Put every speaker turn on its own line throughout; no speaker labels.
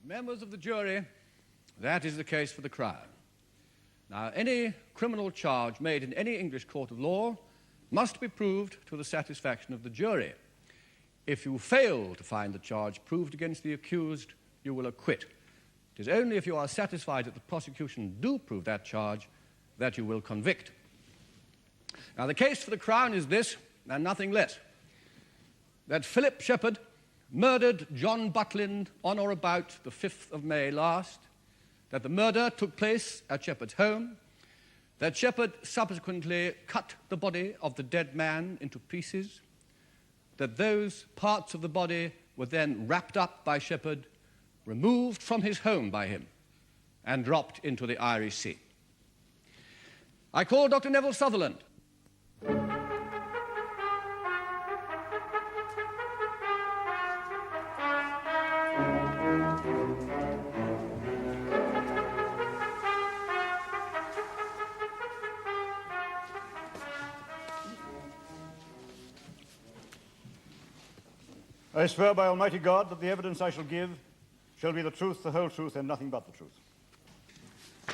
Members of the jury, that is the case for the Crown. Now, any criminal charge made in any English court of law must be proved to the satisfaction of the jury. If you fail to find the charge proved against the accused, you will acquit. It is only if you are satisfied that the prosecution do prove that charge that you will convict. Now, the case for the Crown is this, and nothing less: that Philiip Shepherd murdered John Butlin on or about the 5th of May last, that the murder took place at Shepherd's home, that Shepherd subsequently cut the body of the dead man into pieces, that those parts of the body were then wrapped up by Shepherd, removed from his home by him, and dropped into the Irish Sea. I call Dr. Neville Sutherland.
I swear by Almighty God that the evidence I shall give shall be the truth, the whole truth, and nothing but the truth.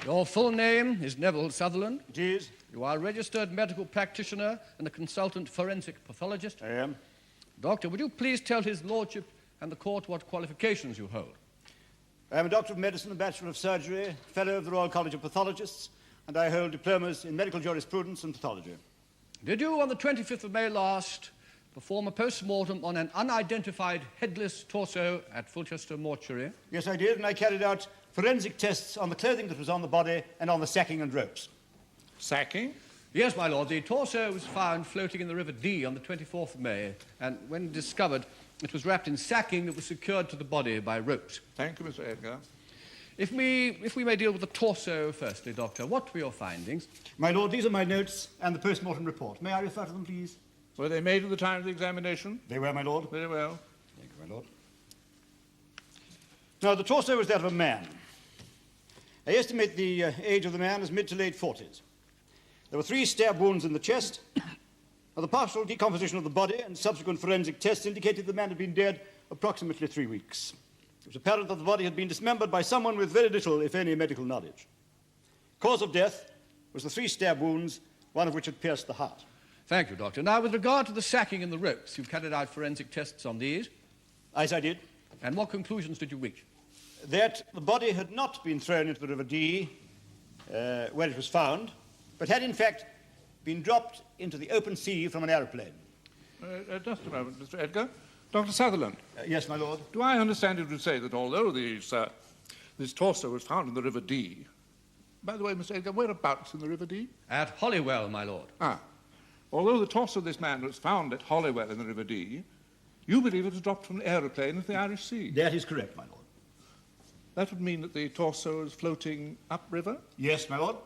Your full name is Neville Sutherland.
It is.
You are a registered medical practitioner and a consultant forensic pathologist.
I am.
Doctor, would you please tell his lordship and the court what qualifications you hold?
I am a doctor of medicine, a bachelor of surgery, fellow of the Royal College of Pathologists, and I hold diplomas in medical jurisprudence and pathology.
Did you, on the 25th of May last, perform a post-mortem on an unidentified headless torso at Fulchester Mortuary?
Yes, I did, and I carried out forensic tests on the clothing that was on the body and on the sacking and ropes.
Sacking?
Yes, my lord. The torso was found floating in the River Dee on the 24th of May, and when discovered, it was wrapped in sacking that was secured to the body by ropes.
Thank you, Mr. Edgar.
If we may deal with the torso firstly, Doctor, what were your findings?
My lord, these are my notes and the post-mortem report. May I refer to them, please?
Were they made at the time of the examination?
They were, my lord.
Very well.
Thank you, my lord. Now, the torso was that of a man. I estimate the age of the man as mid to late 40s. There were 3 stab wounds in the chest. Now, the partial decomposition of the body and subsequent forensic tests indicated the man had been dead approximately 3 weeks. It was apparent that the body had been dismembered by someone with very little, if any, medical knowledge. Cause of death was the 3 stab wounds, one of which had pierced the heart.
Thank you, Doctor. Now, with regard to the sacking and the ropes, you've carried out forensic tests on these.
As I did.
And what conclusions did you reach?
That the body had not been thrown into the River Dee, where it was found, but had in fact been dropped into the open sea from an aeroplane.
Just a moment, Mr. Edgar. Dr. Sutherland.
Yes, my lord.
Do I understand you to say that although this torso was found in the River Dee... By the way, Mr. Edgar, whereabouts in the River Dee?
At Holywell, my lord.
Ah. Although the torso of this man was found at Holywell in the River Dee, you believe it was dropped from an aeroplane into the Irish Sea?
That is correct, my lord.
That would mean that the torso is floating upriver?
Yes, my lord.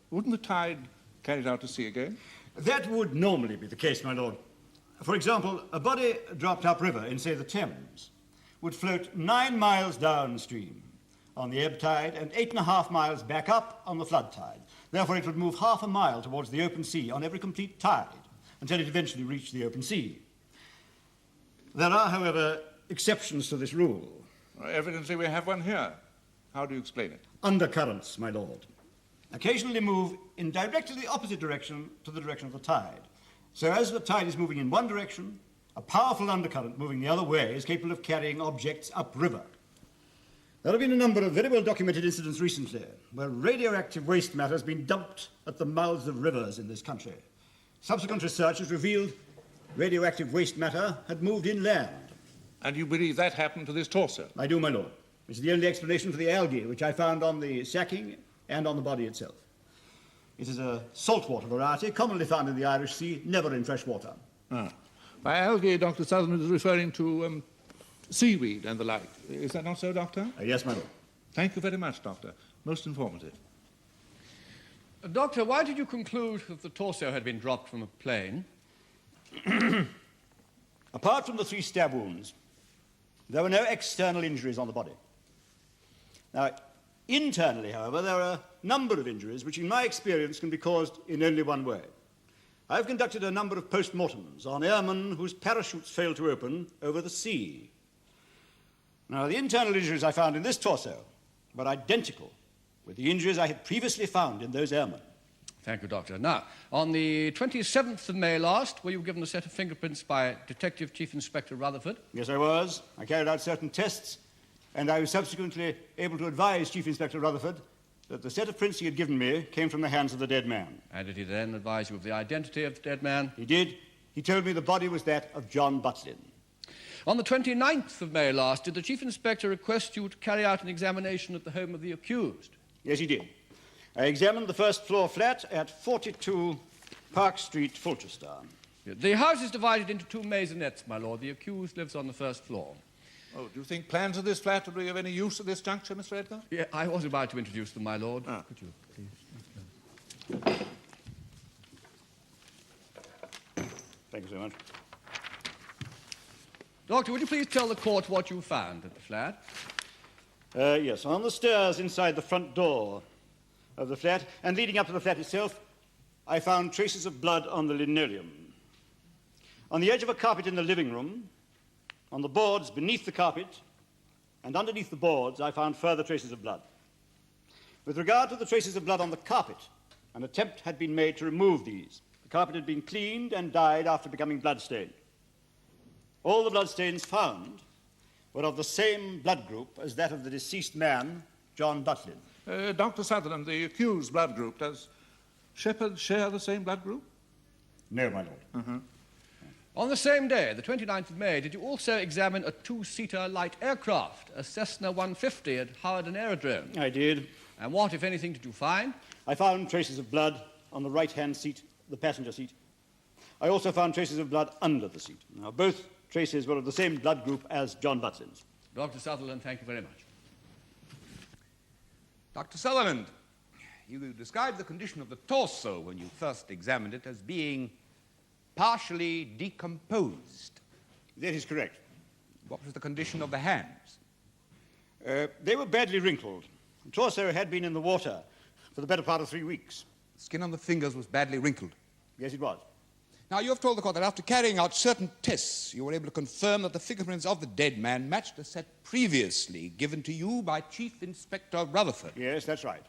Wouldn't the tide carry it out to sea again?
That would normally be the case, my lord. For example, a body dropped upriver in, say, the Thames would float 9 miles downstream on the ebb tide and 8.5 miles back up on the flood tide. Therefore, it would move half a mile towards the open sea on every complete tide until it eventually reached the open sea. There are, however, exceptions to this rule.
Evidently, we have one here. How do you explain it?
Undercurrents, my lord, occasionally move in directly the opposite direction to the direction of the tide. So as the tide is moving in one direction, a powerful undercurrent moving the other way is capable of carrying objects upriver. There have been a number of very well-documented incidents recently where radioactive waste matter has been dumped at the mouths of rivers in this country. Subsequent research has revealed radioactive waste matter had moved inland.
And you believe that happened to this torso?
I do, my lord. It's the only explanation for the algae which I found on the sacking and on the body itself. It is a saltwater variety, commonly found in the Irish Sea, never in fresh water.
Ah. By algae, Dr. Sutherland is referring to seaweed and the like. Is that not so, Doctor?
Yes, my lord.
Thank you very much, Doctor. Most informative.
Doctor, why did you conclude that the torso had been dropped from a plane?
Apart from the 3 stab wounds, there were no external injuries on the body. Now, internally, however, there are a number of injuries which, in my experience, can be caused in only one way. I've conducted a number of post-mortems on airmen whose parachutes failed to open over the sea. Now, the internal injuries I found in this torso were identical with the injuries I had previously found in those airmen.
Thank you, Doctor. Now, on the 27th of May last, were you given a set of fingerprints by Detective Chief Inspector Rutherford?
Yes, I was. I carried out certain tests, and I was subsequently able to advise Chief Inspector Rutherford that the set of prints he had given me came from the hands of the dead man.
And did he then advise you of the identity of the dead man?
He did. He told me the body was that of John Butlin.
On the 29th of May last, did the Chief Inspector request you to carry out an examination at the home of the accused?
Yes, he did. I examined the first-floor flat at 42 Park Street, Fulchester.
The house is divided into two maisonettes, my lord. The accused lives on the first floor.
Oh, do you think plans of this flat would be of any use at this juncture, Mr. Edgar?
Yeah, I was about to introduce them, my lord. Could you please?
Thank you so much.
Doctor, would you please tell the court what you found at the flat?
Yes, on the stairs inside the front door of the flat, and leading up to the flat itself, I found traces of blood on the linoleum. On the edge of a carpet in the living room, on the boards beneath the carpet, and underneath the boards, I found further traces of blood. With regard to the traces of blood on the carpet, an attempt had been made to remove these. The carpet had been cleaned and dyed after becoming blood-stained. All the bloodstains found were of the same blood group as that of the deceased man, John Butlin.
Dr. Sutherland, the accused blood group, does Shepherd share the same blood group?
No, my lord.
Uh-huh.
On the same day, the 29th of May, did you also examine a two-seater light aircraft, a Cessna 150 at Howden Aerodrome?
I did.
And what, if anything, did you find?
I found traces of blood on the right-hand seat, the passenger seat. I also found traces of blood under the seat. Now, both traces were of the same blood group as John Butlin's.
Dr. Sutherland, thank you very much.
Dr. Sutherland, you described the condition of the torso when you first examined it as being partially decomposed.
That is correct.
What was the condition of the hands?
They were badly wrinkled. The torso had been in the water for the better part of 3 weeks.
The skin on the fingers was badly wrinkled.
Yes, it was.
Now, you have told the court that after carrying out certain tests, you were able to confirm that the fingerprints of the dead man matched a set previously given to you by Chief Inspector Rutherford.
Yes, that's right.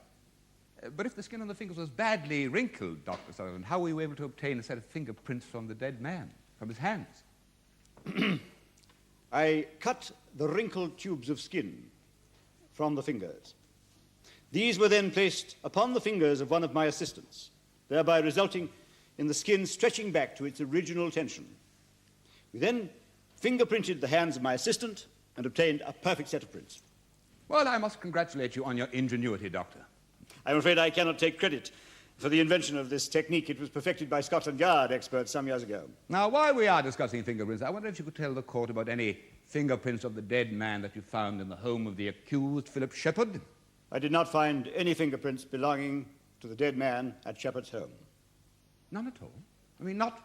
But if the skin on the fingers was badly wrinkled, Dr. Sutherland, how were you able to obtain a set of fingerprints from the dead man, from his hands?
I cut the wrinkled tubes of skin from the fingers. These were then placed upon the fingers of one of my assistants, thereby resulting in the skin stretching back to its original tension. We then fingerprinted the hands of my assistant and obtained a perfect set of prints.
Well, I must congratulate you on your ingenuity, Doctor.
I'm afraid I cannot take credit for the invention of this technique. It was perfected by Scotland Yard experts some years ago.
Now, while we are discussing fingerprints, I wonder if you could tell the court about any fingerprints of the dead man that you found in the home of the accused, Philiip Shepherd.
I did not find any fingerprints belonging to the dead man at Shepherd's home.
None at all? I mean, not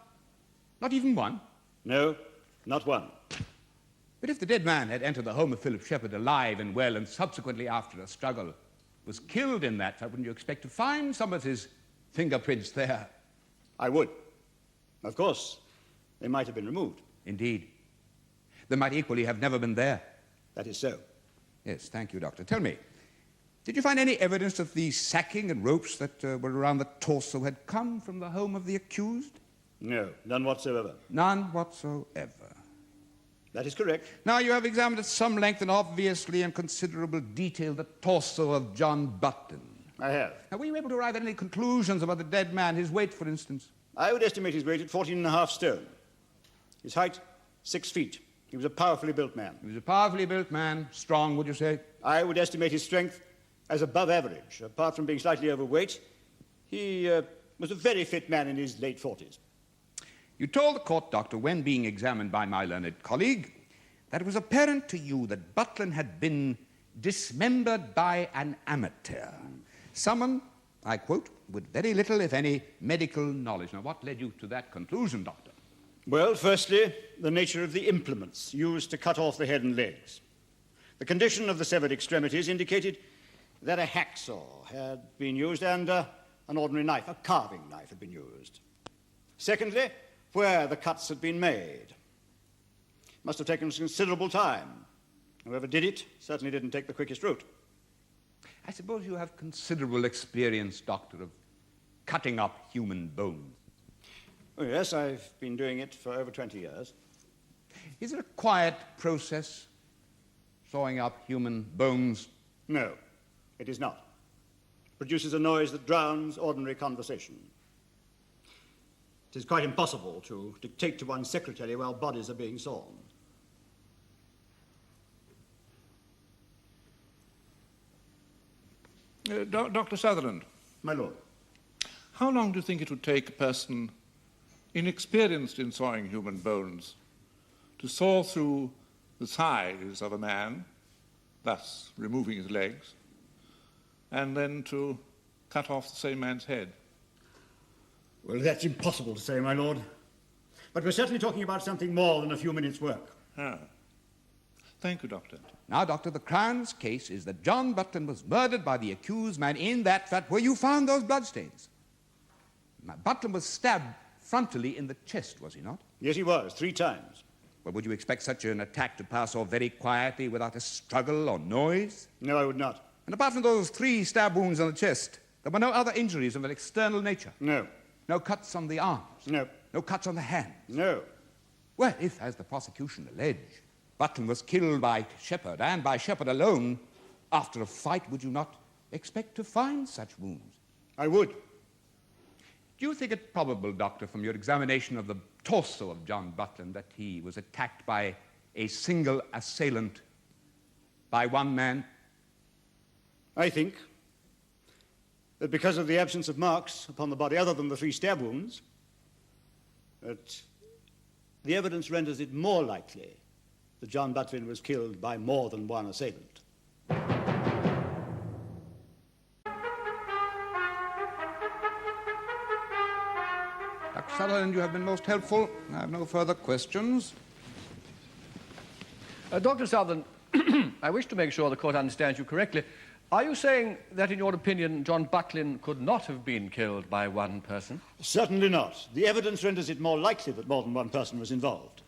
even one?
No, not one.
But if the dead man had entered the home of Philiip Shepherd alive and well, and subsequently after a struggle was killed in that, wouldn't you expect to find some of his fingerprints there?
I would. Of course, they might have been removed.
Indeed. They might equally have never been there.
That is so.
Yes, thank you, Doctor. Tell me, did you find any evidence of the sacking and ropes that were around the torso had come from the home of the accused?
No, none whatsoever.
None whatsoever.
That is correct.
Now, you have examined at some length and obviously in considerable detail the torso of John Butlin.
I have.
Now, were you able to arrive at any conclusions about the dead man, his weight, for instance?
I would estimate his weight at 14.5 stone. His height, 6 feet. He was a powerfully built man.
He was a powerfully built man, strong, would you say?
I would estimate his strength as above average. Apart from being slightly overweight, he was a very fit man in his late 40s.
You told the court, Doctor, when being examined by my learned colleague, that it was apparent to you that Butlin had been dismembered by an amateur. Someone, I quote, with very little, if any, medical knowledge. Now, what led you to that conclusion, Doctor?
Well, firstly, the nature of the implements used to cut off the head and legs. The condition of the severed extremities indicated that a hacksaw had been used and an ordinary knife, a carving knife, had been used. Secondly, where the cuts had been made. Must have taken considerable time. Whoever did it certainly didn't take the quickest route.
I suppose you have considerable experience, Doctor, of cutting up human bones.
Oh, yes, I've been doing it for over 20 years.
Is it a quiet process, sawing up human bones?
No, it is not. It produces a noise that drowns ordinary conversation. It is quite impossible to dictate to one's secretary while bodies are being sawn.
Dr. Sutherland.
My lord.
How long do you think it would take a person inexperienced in sawing human bones to saw through the thighs of a man, thus removing his legs, and then to cut off the same man's head?
Well, that's impossible to say, my lord. But we're certainly talking about something more than a few minutes' work.
Ah. Thank you, Doctor.
Now, Doctor, the Crown's case is that John Butlin was murdered by the accused man in that flat where you found those bloodstains. Now, Butlin was stabbed frontally in the chest, was he not?
Yes, he was, 3 times.
Well, would you expect such an attack to pass off very quietly without a struggle or noise?
No, I would not.
And apart from those 3 stab wounds on the chest, there were no other injuries of an external nature?
No.
No cuts on the arms?
No.
No cuts on the hands?
No.
Well, if, as the prosecution allege, Butlin was killed by Shepherd, and by Shepherd alone, after a fight, would you not expect to find such wounds?
I would.
Do you think it probable, Doctor, from your examination of the torso of John Butlin, that he was attacked by a single assailant, by one man?
I think that because of the absence of marks upon the body other than the 3 stab wounds, that the evidence renders it more likely that John Butlin was killed by more than one assailant.
Dr. Sutherland, you have been most helpful. I have no further questions.
Dr. Sutherland, I wish to make sure the court understands you correctly. Are you saying that, in your opinion, John Butlin could not have been killed by one person?
Certainly not. The evidence renders it more likely that more than one person was involved.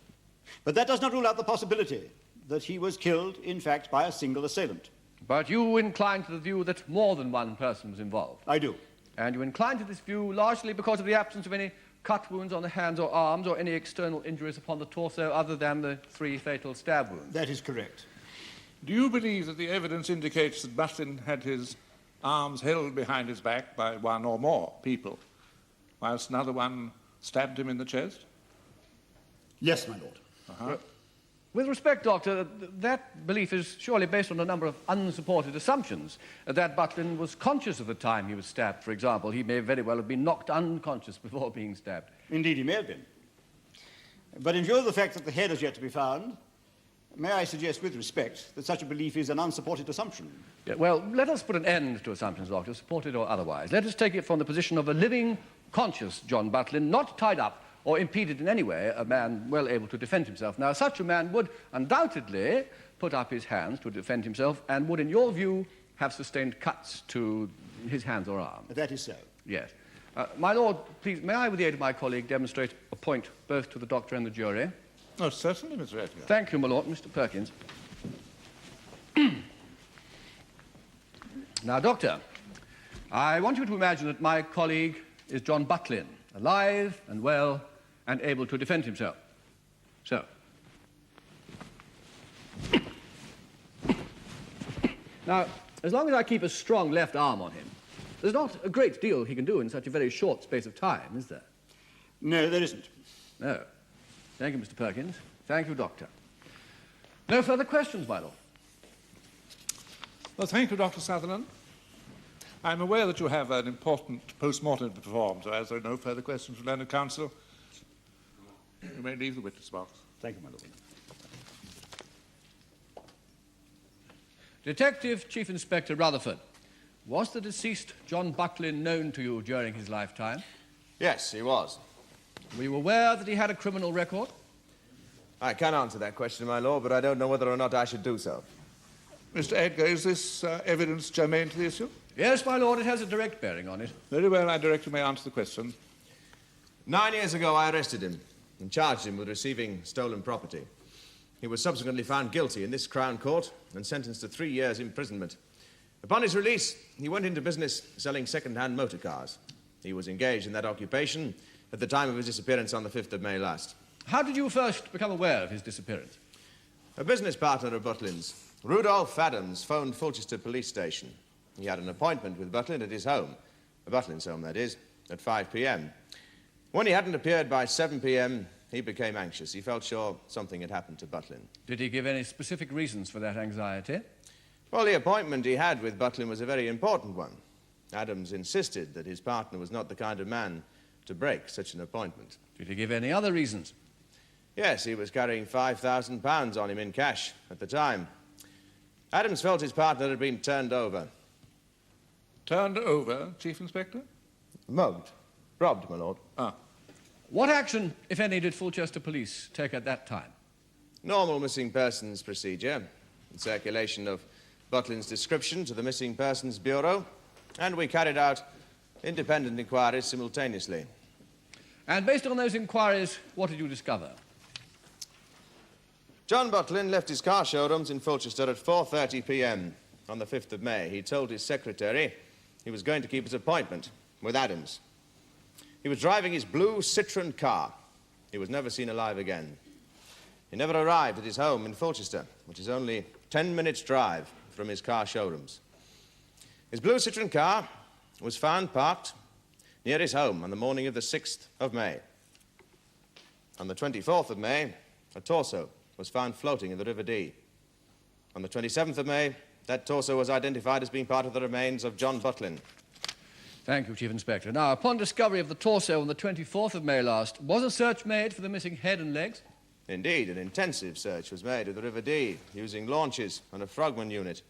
But that does not rule out the possibility that he was killed, in fact, by a single assailant.
But you incline to the view that more than one person was involved.
I do.
And you incline to this view largely because of the absence of any cut wounds on the hands or arms or any external injuries upon the torso other than the 3 fatal stab wounds.
That is correct.
Do you believe that the evidence indicates that Butlin had his arms held behind his back by one or more people, whilst another one stabbed him in the chest?
Yes, my lord.
Uh-huh.
With respect, Doctor, that belief is surely based on a number of unsupported assumptions. That Butlin was conscious of the time he was stabbed, for example. He may very well have been knocked unconscious before being stabbed.
Indeed, he may have been. But in view of the fact that the head is yet to be found, may I suggest with respect that such a belief is an unsupported assumption?
Yeah, well, let us put an end to assumptions, Doctor, supported or otherwise. Let us take it from the position of a living, conscious John Butlin, not tied up or impeded in any way, a man well able to defend himself. Now, such a man would undoubtedly put up his hands to defend himself and would, in your view, have sustained cuts to his hands or arms.
That is so.
Yes. My lord, please, may I, with the aid of my colleague, demonstrate a point both to the doctor and the jury?
Oh, certainly, Mr. Edgar.
Thank you, my lord. Mr. Perkins. Now, Doctor, I want you to imagine that my colleague is John Butlin, alive and well and able to defend himself. So. Now, as long as I keep a strong left arm on him, there's not a great deal he can do in such a very short space of time, is there?
No, there isn't.
No. Thank you, Mr. Perkins. Thank you, Doctor. No further questions, my lord.
Well, thank you, Dr. Sutherland. I'm aware that you have an important post-mortem to perform, so as there are no further questions from learned counsel, you may leave the witness box.
Thank you, my lord.
Detective Chief Inspector Rutherford, was the deceased John Butlin known to you during his lifetime?
Yes, he was.
Were you aware that he had a criminal record?
I can answer that question, my lord, but I don't know whether or not I should do so.
Mr. Edgar, is this evidence germane to the issue?
Yes, my lord, it has a direct bearing on it.
Very well, I direct you may answer the question.
9 years ago, I arrested him and charged him with receiving stolen property. He was subsequently found guilty in this Crown Court and sentenced to 3 years' imprisonment. Upon his release, he went into business selling second-hand motor cars. He was engaged in that occupation at the time of his disappearance on the 5th of May last.
How did you first become aware of his disappearance?
A business partner of Butlin's, Rudolph Adams, phoned Fulchester Police Station. He had an appointment with Butlin at his home, Butlin's home, that is, at 5 p.m. When he hadn't appeared by 7 p.m., he became anxious. He felt sure something had happened to Butlin.
Did he give any specific reasons for that anxiety?
Well, the appointment he had with Butlin was a very important one. Adams insisted that his partner was not the kind of man to break such an appointment.
Did he give any other reasons?
Yes, he was carrying £5,000 on him in cash at the time. Adams felt his partner had been turned over.
Turned over, Chief Inspector?
Mugged. Robbed, my lord.
Ah.
What action, if any, did Fulchester Police take at that time?
Normal missing persons procedure. The circulation of Butlin's description to the Missing Persons Bureau, and we carried out independent inquiries simultaneously.
And based on those inquiries, what did you discover?
John Butlin left his car showrooms in Fulchester at 4:30 p.m. on the 5th of May. He told his secretary he was going to keep his appointment with Adams. He was driving his blue Citroën car. He was never seen alive again. He never arrived at his home in Fulchester, which is only 10 minutes' drive from his car showrooms. His blue Citroën car was found parked near his home on the morning of the 6th of May. On the 24th of May, a torso was found floating in the River Dee. On the 27th of May, that torso was identified as being part of the remains of John Butlin.
Thank you, Chief Inspector. Now, upon discovery of the torso on the 24th of May last, was a search made for the missing head and legs?
Indeed, an intensive search was made of the River Dee using launches and a frogman unit.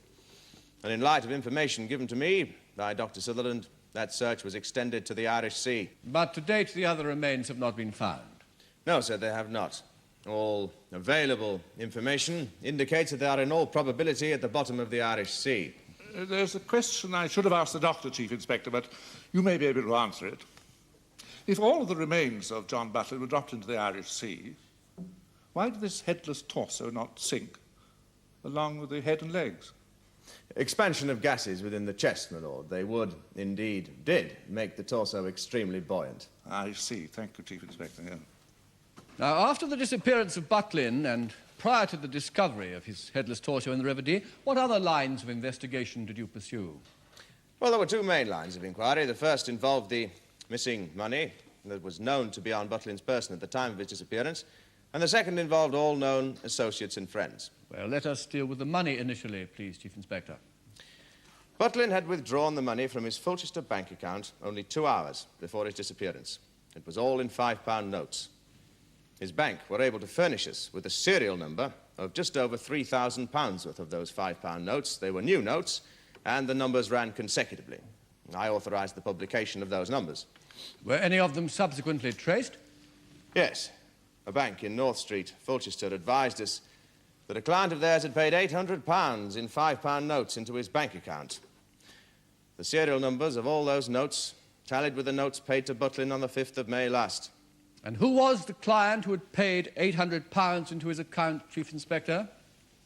And in light of information given to me by Dr. Sutherland, that search was extended to the Irish Sea.
But to date, the other remains have not been found.
No, sir, they have not. All available information indicates that they are in all probability at the bottom of the Irish Sea.
There's a question I should have asked the doctor, Chief Inspector, but you may be able to answer it. If all of the remains of John Butlin were dropped into the Irish Sea, why did this headless torso not sink along with the head and legs?
Expansion of gases within the chest, my lord. They did make the torso extremely buoyant.
I see. Thank you, Chief Inspector. Yeah.
Now, after the disappearance of Butlin and prior to the discovery of his headless torso in the River Dee, what other lines of investigation did you pursue?
Well, there were two main lines of inquiry. The first involved the missing money that was known to be on Butlin's person at the time of his disappearance, and the second involved all known associates and friends.
Well, let us deal with the money initially, please, Chief Inspector.
Butlin had withdrawn the money from his Fulchester bank account only 2 hours before his disappearance. It was all in £5 notes. His bank were able to furnish us with a serial number of just over £3,000 worth of those £5 notes. They were new notes, and the numbers ran consecutively. I authorized the publication of those numbers.
Were any of them subsequently traced?
Yes. A bank in North Street, Fulchester, advised us that a client of theirs had paid £800 in £5 notes into his bank account. The serial numbers of all those notes tallied with the notes paid to Butlin on the 5th of May last.
And who was the client who had paid £800 into his account, Chief Inspector?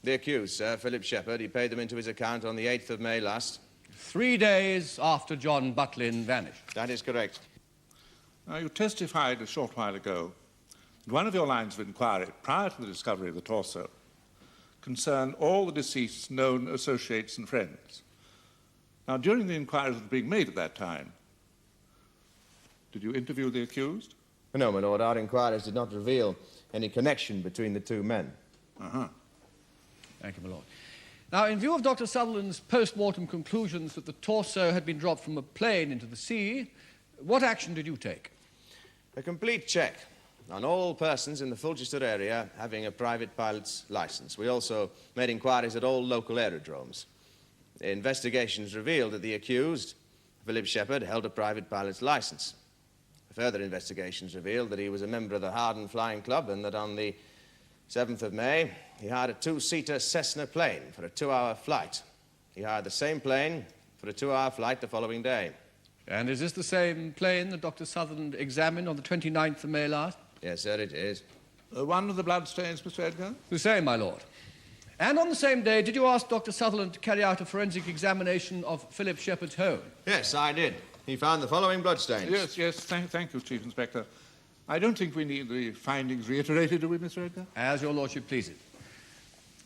The accused, sir, Philiip Shepherd. He paid them into his account on the 8th of May last.
3 days after John Butlin vanished.
That is correct.
Now, you testified a short while ago that one of your lines of inquiry, prior to the discovery of the torso, concerned all the deceased's known associates and friends. Now, during the inquiries that were being made at that time, did you interview the accused?
No, my lord, our inquiries did not reveal any connection between the two men.
Uh-huh.
Thank you, my lord. Now, in view of Dr. Sutherland's post-mortem conclusions that the torso had been dropped from a plane into the sea, what action did you take?
A complete check on all persons in the Fulchester area having a private pilot's license. We also made inquiries at all local aerodromes. Investigations revealed that the accused, Philiip Shepherd, held a private pilot's license. Further investigations revealed that he was a member of the Harden Flying Club and that on the 7th of May, he hired a 2-seater Cessna plane for a 2-hour flight. He hired the same plane for a 2-hour flight the following day.
And is this the same plane that Dr. Sutherland examined on the 29th of May last?
Yes, sir, it is.
One of the bloodstains, Mr. Edgar?
The same, my lord. And on the same day, did you ask Dr. Sutherland to carry out a forensic examination of Philiip Shepherd's home?
Yes, I did. He found the following bloodstains.
Yes, thank you, Chief Inspector. I don't think we need the findings reiterated, do we, Mr. Edgar?
As your lordship pleases.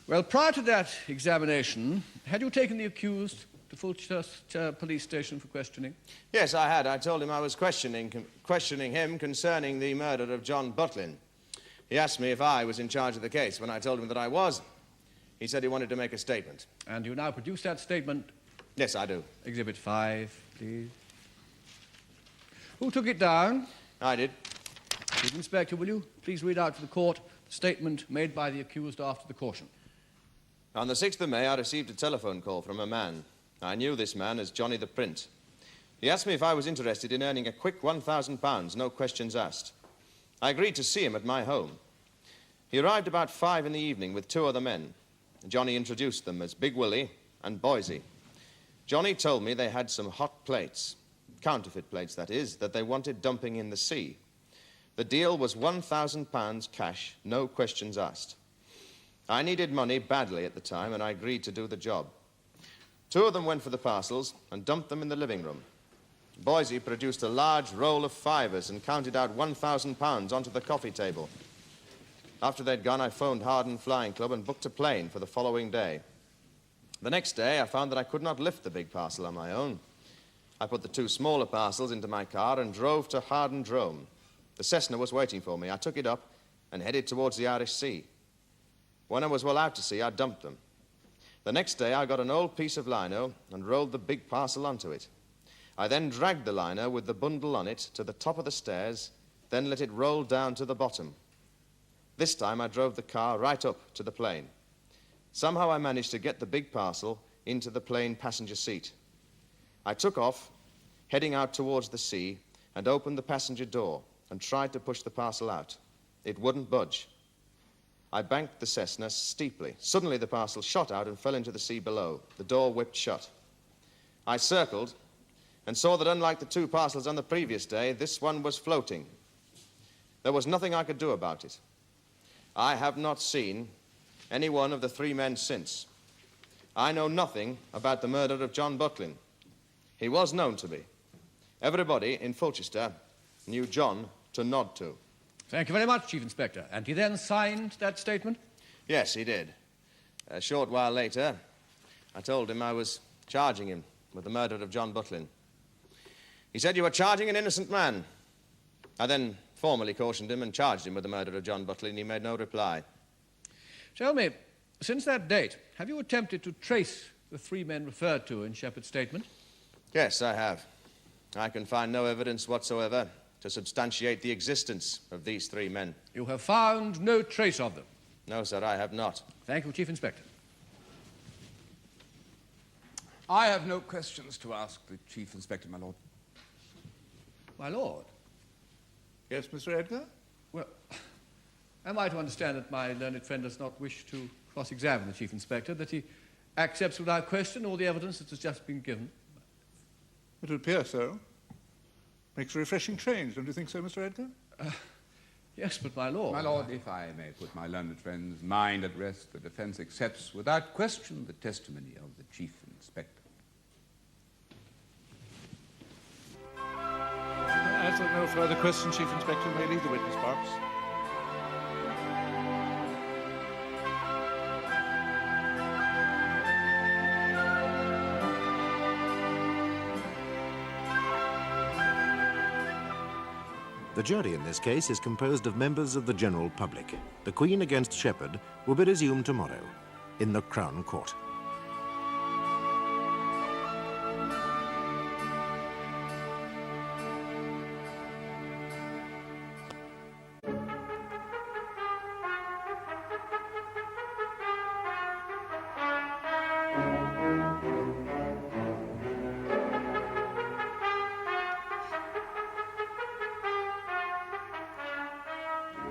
Well, prior to that examination, had you taken the accused to Fulchester police station for questioning?
Yes, I had. I told him I was questioning him concerning the murder of John Butlin. He asked me if I was in charge of the case. When I told him that I was, he said he wanted to make a statement.
And you now produce that statement?
Yes, I do.
Exhibit 5, please. Who took it down?
I did.
Chief Inspector, will you please read out to the court the statement made by the accused after the caution?
On the 6th of May, I received a telephone call from a man. I knew this man as Johnny the Print. He asked me if I was interested in earning a quick £1,000, no questions asked. I agreed to see him at my home. He arrived about 5 in the evening with 2 other men. Johnny introduced them as Big Willie and Boise. Johnny told me they had some hot plates, counterfeit plates, that is, that they wanted dumping in the sea. The deal was £1,000 cash, no questions asked. I needed money badly at the time, and I agreed to do the job. 2 of them went for the parcels and dumped them in the living room. Boise produced a large roll of fivers and counted out £1,000 onto the coffee table. After they'd gone, I phoned Harden Flying Club and booked a plane for the following day. The next day, I found that I could not lift the big parcel on my own. I put the 2 smaller parcels into my car and drove to Harden Drome. The Cessna was waiting for me. I took it up and headed towards the Irish Sea. When I was well out to sea, I dumped them. The next day, I got an old piece of lino and rolled the big parcel onto it. I then dragged the lino with the bundle on it to the top of the stairs, then let it roll down to the bottom. This time, I drove the car right up to the plane. Somehow, I managed to get the big parcel into the plane passenger seat. I took off, heading out towards the sea, and opened the passenger door and tried to push the parcel out. It wouldn't budge. I banked the Cessna steeply. Suddenly, the parcel shot out and fell into the sea below. The door whipped shut. I circled and saw that unlike the 2 parcels on the previous day, this one was floating. There was nothing I could do about it. I have not seen any one of the 3 men since. I know nothing about the murder of John Butlin. He was known to me. Everybody in Fulchester knew John to nod to.
Thank you very much, Chief Inspector. And he then signed that statement?
Yes, he did. A short while later, I told him I was charging him with the murder of John Butlin. He said, "You are charging an innocent man." I then formally cautioned him and charged him with the murder of John Butlin. He made no reply.
Tell me, since that date, have you attempted to trace the 3 men referred to in Shepherd's statement?
Yes, I have. I can find no evidence whatsoever to substantiate the existence of these 3 men.
You have found no trace of them?
No, sir, I have not.
Thank you, Chief Inspector.
I have no questions to ask the Chief Inspector, my lord.
My lord?
Yes, Mr. Edgar?
Well, am I to understand that my learned friend does not wish to cross-examine the Chief Inspector, that he accepts without question all the evidence that has just been given?
It would appear so. Makes a refreshing change, don't you think so, Mr. Edgar?
Yes, but my lord...
My lord, if I may put my learned friend's mind at rest, the defense accepts without question the testimony of the Chief Inspector.
As there are no further questions, Chief Inspector, may leave the witness box.
The jury in this case is composed of members of the general public. The Queen against Shepherd will be resumed tomorrow in the Crown Court.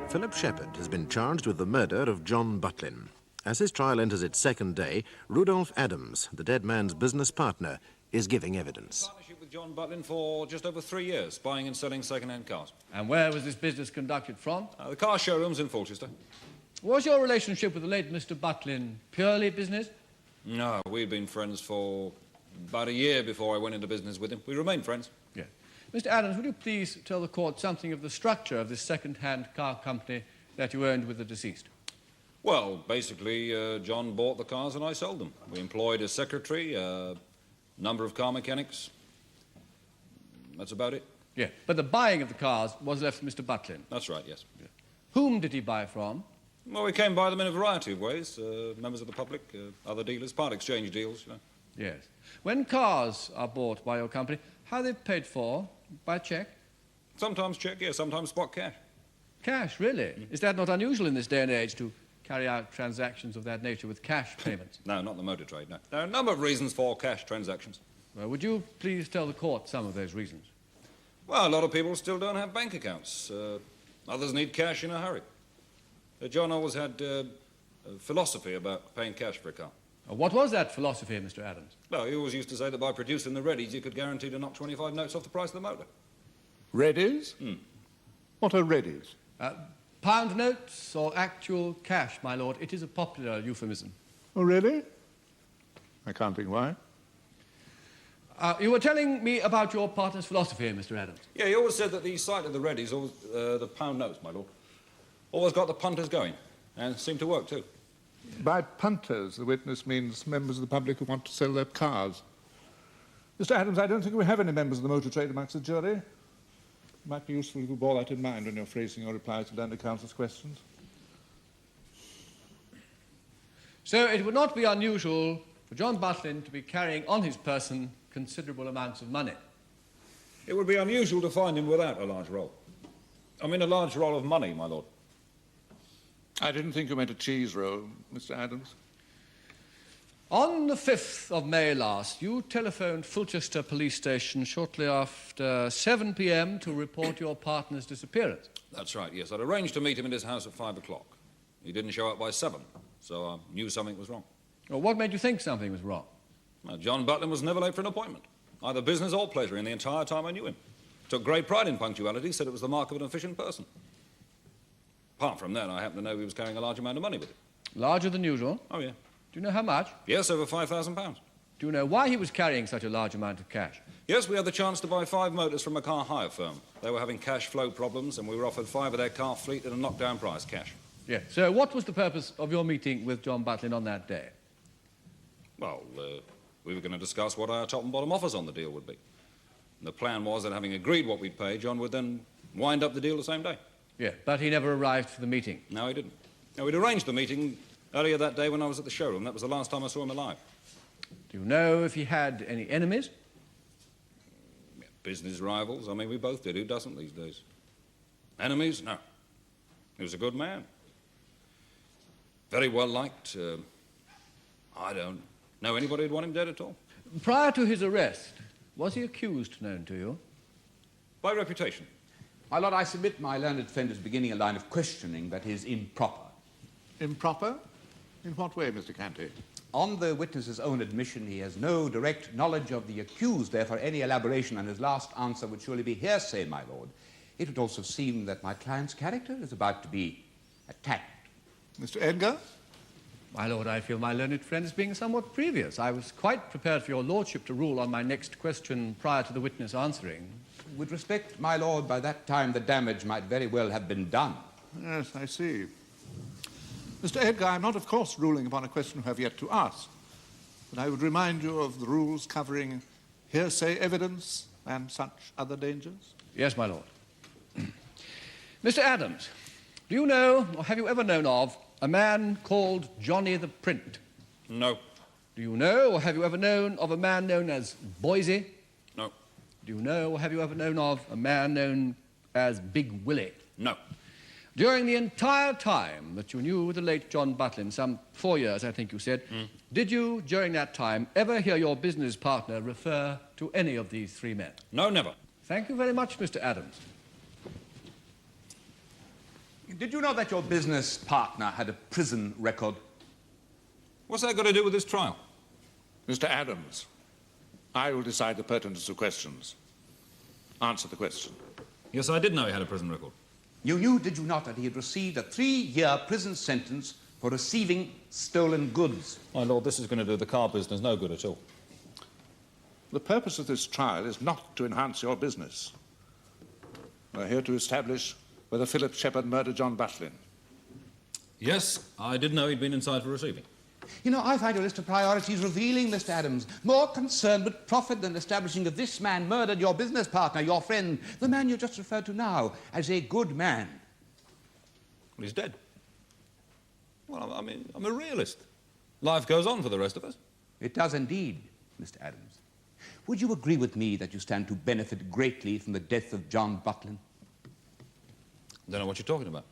Philiip Shepherd has been charged with the murder of John Butlin. As his trial enters its 2nd day, Rudolph Adams, the dead man's business partner, is giving evidence.
Partnership with John Butlin for just over 3 years, buying and selling second-hand cars.
And where was this business conducted from?
The car showrooms in Fulchester.
Was your relationship with the late Mr. Butlin purely business?
No, we'd been friends for about a year before I went into business with him. We remained friends.
Yes. Mr. Adams, would you please tell the court something of the structure of this second-hand car company that you owned with the deceased?
Well, basically, John bought the cars and I sold them. We employed a secretary, a number of car mechanics. That's about it.
Yeah, but the buying of the cars was left to Mr. Butlin.
That's right, yes.
Yeah. Whom did he buy from?
Well, we came by them in a variety of ways. Members of the public, other dealers, part exchange deals, you know.
Yes. When cars are bought by your company, how are they paid for? By cheque?
Sometimes cheque, yes, sometimes spot cash.
Cash, really? Is that not unusual in this day and age to carry out transactions of that nature with cash payments?
No, not the motor trade, no. There are a number of reasons for cash transactions.
Well, would you please tell the court some of those reasons?
Well, a lot of people still don't have bank accounts. Others need cash in a hurry. John always had a philosophy about paying cash for a car.
What was that philosophy, Mr. Adams?
Well, he always used to say that by producing the readies, you could guarantee to knock 25 notes off the price of the motor.
Readies? What are readies?
Pound notes or actual cash, my lord. It is a popular euphemism.
Oh, really? I can't think why.
You were telling me about your partner's philosophy, Mr. Adams.
Yeah, he always said that the sight of the readies, always, the pound notes, my lord, always got the punters going, and seemed to work, too.
By punters, the witness means members of the public who want to sell their cars. Mr. Adams, I don't think we have any members of the motor trade amongst the jury. It might be useful if you bore that in mind when you're phrasing your replies to learned counsel's questions.
So it would not be unusual for John Butlin to be carrying on his person considerable amounts of money.
It would be unusual to find him without a large roll. I mean, a large roll of money, my lord.
I didn't think you meant a cheese roll, Mr. Adams.
On the 5th of May last, you telephoned Fulchester Police Station shortly after 7 p.m. to report your partner's disappearance.
That's right, yes. I'd arranged to meet him at his house at 5 o'clock. He didn't show up by 7, so I knew something was wrong.
Well, what made you think something was wrong?
Well, John Butlin was never late for an appointment, either business or pleasure, in the entire time I knew him. Took great pride in punctuality, said it was the mark of an efficient person. Apart from that, I happen to know he was carrying a large amount of money with him.
Larger than usual?
Oh, yeah.
Do you know how much?
Yes, over £5,000.
Do you know why he was carrying such a large amount of cash?
Yes, we had the chance to buy 5 motors from a car hire firm. They were having cash flow problems, and we were offered 5 of their car fleet at a knockdown price, cash.
Yes. So what was the purpose of your meeting with John Butlin on that day?
Well, we were going to discuss what our top and bottom offers on the deal would be. And the plan was that having agreed what we'd pay, John would then wind up the deal the same day.
Yeah, but he never arrived for the meeting.
No, he didn't. No, we'd arranged the meeting earlier that day when I was at the showroom. That was the last time I saw him alive.
Do you know if he had any enemies?
Yeah, business rivals. I mean, we both did. Who doesn't these days? Enemies? No. He was a good man. Very well liked. I don't know anybody who'd want him dead at all.
Prior to his arrest, was he accused known to you?
By reputation.
My lord, I submit my learned friend is beginning a line of questioning that is improper.
Improper? In what way, Mr. Canty?
On the witness's own admission, he has no direct knowledge of the accused. Therefore, any elaboration on his last answer would surely be hearsay, my lord. It would also seem that my client's character is about to be attacked.
Mr. Edgar?
My lord, I feel my learned friend is being somewhat previous. I was quite prepared for your lordship to rule on my next question prior to the witness answering.
With respect, my lord, by that time the damage might very well have been done.
Yes, I see. Mr. Edgar, I'm not, of course, ruling upon a question you have yet to ask, but I would remind you of the rules covering hearsay evidence and such other dangers.
Yes, my lord. Mr. Adams, do you know, or have you ever known of, a man called Johnny the Print?
No.
Do you know, or have you ever known of a man known as Boise?
No.
Do you know, or have you ever known of a man known as Big Willie?
No.
During the entire time that you knew the late John Butlin, some 4 years, I think you said, did you, during that time, ever hear your business partner refer to any of these 3 men?
No, never.
Thank you very much, Mr. Adams.
Did you know that your business partner had a prison record?
What's that got to do with this trial?
Mr. Adams, I will decide the pertinence of questions. Answer the question.
Yes, I did know he had a prison record.
You knew, did you not, that he had received a 3-year prison sentence for receiving stolen goods?
My lord, this is going to do the car business no good at all.
The purpose of this trial is not to enhance your business. We're here to establish whether Philiip Shepherd murdered John Butlin.
Yes, I did know he'd been inside for receiving.
You know, I find your list of priorities revealing, Mr. Adams. More concerned with profit than establishing that this man murdered your business partner, your friend, the man you just referred to now, as a good man.
Well, he's dead. Well, I mean, I'm a realist. Life goes on for the rest of us.
It does indeed, Mr. Adams. Would you agree with me that you stand to benefit greatly from the death of John Butlin?
I don't know what you're talking about.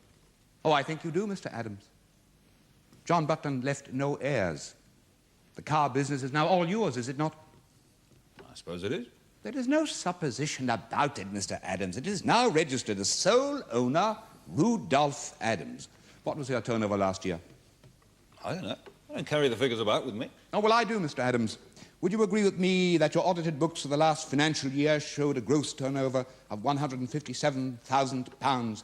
Oh, I think you do, Mr. Adams. John Butlin left no heirs. The car business is now all yours, is it not?
I suppose it is.
There is no supposition about it, Mr. Adams. It is now registered as sole owner, Rudolph Adams. What was your turnover last year?
I don't know. I don't carry the figures about with me.
Oh, well, I do, Mr. Adams. Would you agree with me that your audited books for the last financial year showed a gross turnover of £157,000?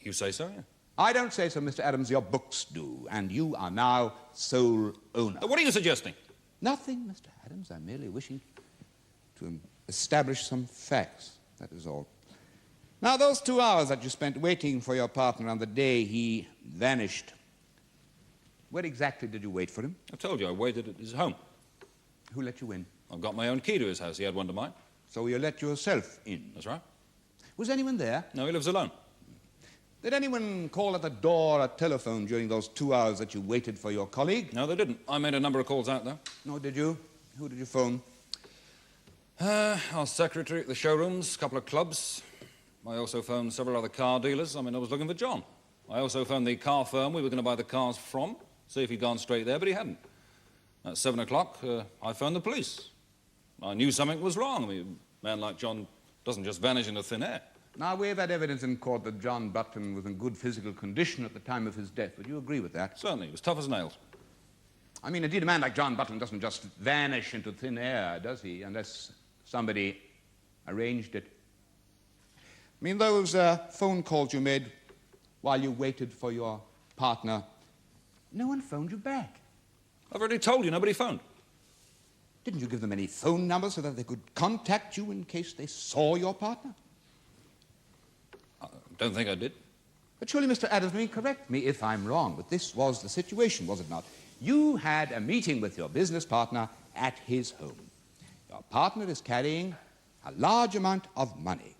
You say so, yeah?
I don't say so, Mr. Adams. Your books do, and you are now sole owner.
What are you suggesting?
Nothing, Mr. Adams. I'm merely wishing to establish some facts. That is all. Now, those 2 hours that you spent waiting for your partner on the day he vanished, where exactly did you wait for him?
I told you I waited at his home.
Who let you in?
I've got my own key to his house. He had one to mine.
So you let yourself in?
That's right.
Was anyone there?
No, he lives alone.
Did anyone call at the door or telephone during those 2 hours that you waited for your colleague?
No, they didn't. I made a number of calls out there.
No, did you? Who did you phone?
Our secretary at the showrooms, a couple of clubs. I also phoned several other car dealers. I was looking for John. I also phoned the car firm we were going to buy the cars from, see if he'd gone straight there, but he hadn't. At 7 o'clock, I phoned the police. I knew something was wrong. A man like John doesn't just vanish into thin air.
Now, we've had evidence in court that John Butlin was in good physical condition at the time of his death. Would you agree with that?
Certainly. He was tough as nails.
Indeed, a man like John Butlin doesn't just vanish into thin air, does he? Unless somebody arranged it. Those phone calls you made while you waited for your partner, no one phoned you back.
I've already told you, nobody phoned.
Didn't you give them any phone numbers so that they could contact you in case they saw your partner?
I don't think I did.
But surely, Mr. Adams, correct me if I'm wrong, but this was the situation, was it not? You had a meeting with your business partner at his home. Your partner is carrying a large amount of money.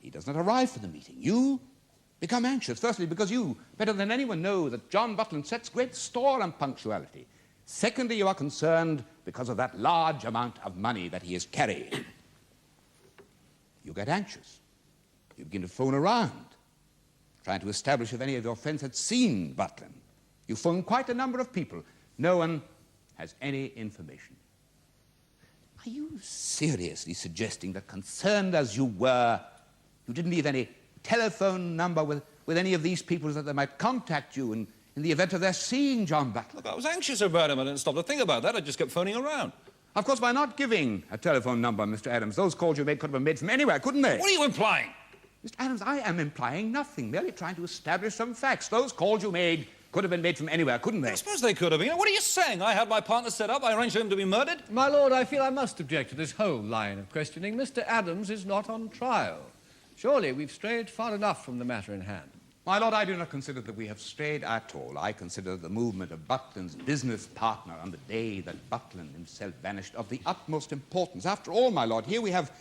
He does not arrive for the meeting. You become anxious, firstly, because you, better than anyone, know that John Butlin sets great store on punctuality. Secondly, you are concerned because of that large amount of money that he is carrying. You get anxious. You begin to phone around, trying to establish if any of your friends had seen Butlin. You phone quite a number of people. No one has any information. Are you seriously suggesting that, concerned as you were, you didn't leave any telephone number with any of these people so that they might contact you in the event of their seeing John Butlin?
Look, I was anxious about him. I didn't stop to think about that. I just kept phoning around.
Of course, by not giving a telephone number, Mr. Adams, those calls you made could have been made from anywhere, couldn't they?
What are you implying?
Mr. Adams, I am implying nothing, merely trying to establish some facts. Those calls you made could have been made from anywhere, couldn't they?
I suppose they could have been. What are you saying? I had my partner set up. I arranged for him to be murdered?
My lord, I feel I must object to this whole line of questioning. Mr. Adams is not on trial. Surely we've strayed far enough from the matter in hand.
My lord, I do not consider that we have strayed at all. I consider the movement of Butlin's business partner on the day that Butlin himself vanished of the utmost importance. After all, my lord, here we have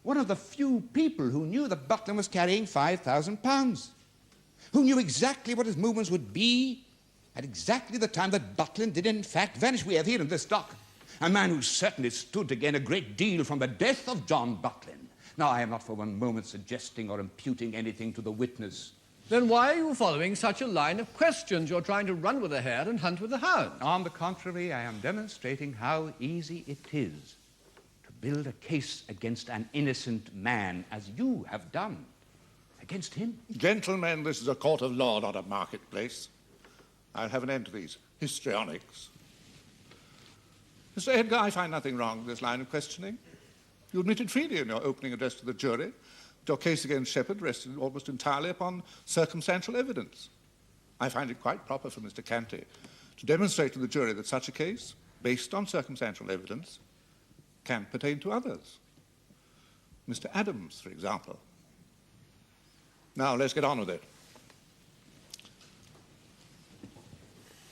one of the few people who knew that Butlin was carrying £5,000, who knew exactly what his movements would be at exactly the time that Butlin did in fact vanish. We have here in this dock a man who certainly stood to gain a great deal from the death of John Butlin. Now, I am not for one moment suggesting or imputing anything to the witness.
Then why are you following such a line of questions? You're trying to run with the hare and hunt with the hound.
On the contrary, I am demonstrating how easy it is to build a case against an innocent man, as you have done against him.
Gentlemen, this is a court of law, not a marketplace. I'll have an end to these histrionics. Mr. Edgar, I find nothing wrong with this line of questioning. You admitted freely in your opening address to the jury that your case against Shepherd rested almost entirely upon circumstantial evidence. I find it quite proper for Mr. Canty to demonstrate to the jury that such a case, based on circumstantial evidence, can pertain to others. Mr. Adams, for example. Now, let's get on with it.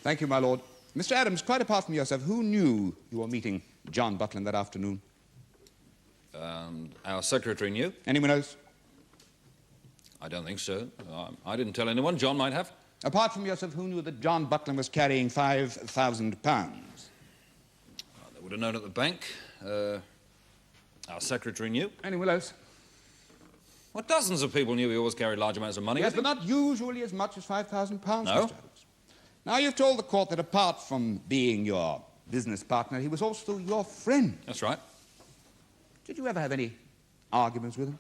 Thank you, my lord. Mr. Adams, quite apart from yourself, who knew you were meeting John Butlin that afternoon?
Our secretary knew.
Anyone else?
I don't think so. I didn't tell anyone. John might have.
Apart from yourself, who knew that John Butlin was carrying £5,000?
They would have known at the bank. Our secretary knew.
Anyone else?
Well, dozens of people knew he always carried large amounts of money.
Yes, but not usually as much as £5,000,
No.
Mr. Adams. Now, you've told the court that apart from being your business partner, he was also your friend.
That's right.
Did you ever have any arguments with him?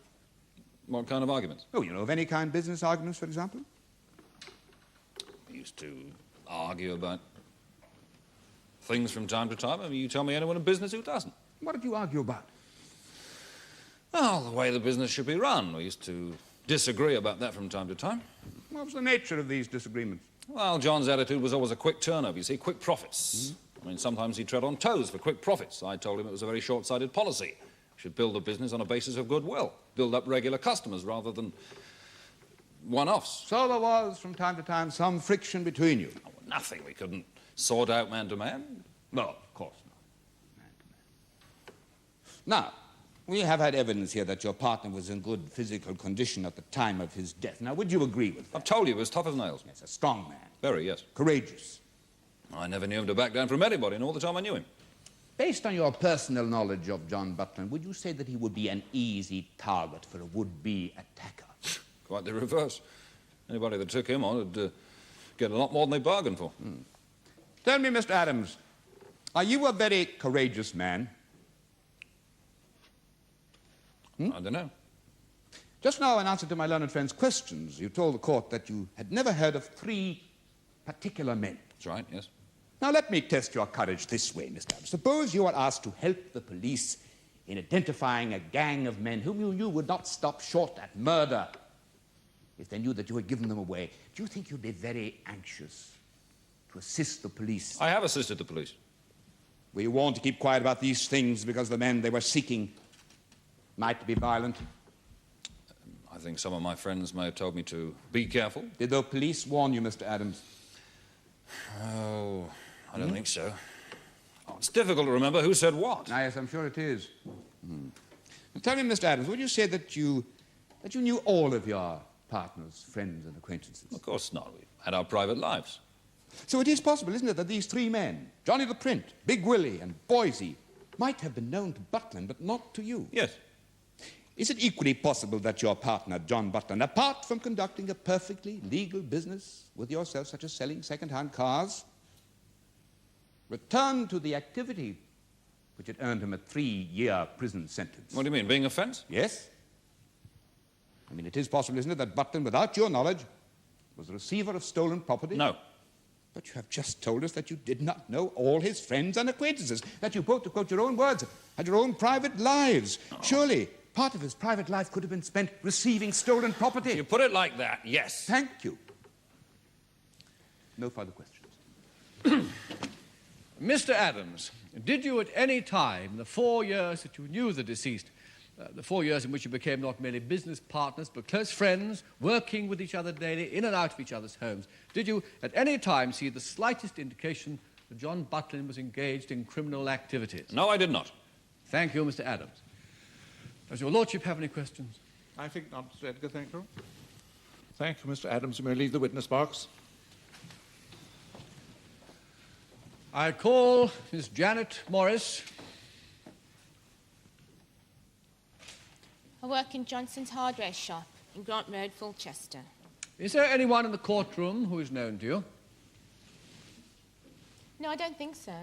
What kind of arguments?
Oh, you know, of any kind, business arguments, for example?
We used to argue about things from time to time. I mean, you tell me anyone in business who doesn't.
What did you argue about?
Well, the way the business should be run. We used to disagree about that from time to time.
What was the nature of these disagreements?
Well, John's attitude was always a quick turnover, you see, quick profits. I mean, sometimes he'd tread on toes for quick profits. I told him it was a very short-sighted policy. We should build a business on a basis of goodwill, build up regular customers rather than one-offs.
So there was, from time to time, some friction between you?
Oh, nothing we couldn't sort out man to man.
No, of course not. Man to man. Now, we have had evidence here that your partner was in good physical condition at the time of his death. Now, would you agree with that?
I've told you he was tough as nails.
Yes, a strong man.
Very, yes.
Courageous.
I never knew him to back down from anybody, and all the time I knew him.
Based on your personal knowledge of John Butlin, would you say that he would be an easy target for a would-be attacker?
Quite the reverse. Anybody that took him on would get a lot more than they bargained for.
Tell me, Mr. Adams, are you a very courageous man?
I don't know.
Just now, in answer to my learned friend's questions, you told the court that you had never heard of 3 particular men.
That's right, yes.
Now, let me test your courage this way, Mr. Adams. Suppose you are asked to help the police in identifying a gang of men whom you knew would not stop short at murder if they knew that you had given them away. Do you think you'd be very anxious to assist the police?
I have assisted the police.
Were you warned to keep quiet about these things because the men they were seeking might be violent?
I think some of my friends may have told me to be careful.
Did the police warn you, Mr. Adams?
Oh, I don't think so. Oh, it's difficult to remember who said what.
Ah, yes, I'm sure it is. Now, tell me, Mr. Adams, would you say that you knew all of your partner's friends and acquaintances?
Of course not. We had our private lives.
So it is possible, isn't it, that these 3 men, Johnny the Print, Big Willie, and Boise, might have been known to Butlin, but not to you?
Yes.
Is it equally possible that your partner, John Butlin, apart from conducting a perfectly legal business with yourself, such as selling second-hand cars, returned to the activity which had earned him a 3-year prison sentence?
What do you mean, being a fence?
Yes. I mean, it is possible, isn't it, that Butlin, without your knowledge, was the receiver of stolen property?
No.
But you have just told us that you did not know all his friends and acquaintances, that you, both, to quote your own words, had your own private lives. Oh. Surely, part of his private life could have been spent receiving stolen property.
If you put it like that, yes.
Thank you. No further questions.
Mr. Adams, did you at any time, in the 4 years that you knew the deceased, the 4 years in which you became not merely business partners, but close friends, working with each other daily, in and out of each other's homes, did you at any time see the slightest indication that John Butlin was engaged in criminal activities?
No, I did not.
Thank you, Mr. Adams. Does your lordship have any questions?
I think not, Mr. Edgar, thank you. Thank you, Mr. Adams. You may leave the witness box.
I call Miss Janet Morris.
I work in Johnson's hardware shop in Grant Road, Fulchester.
Is there anyone in the courtroom who is known to you?
No, I don't think so.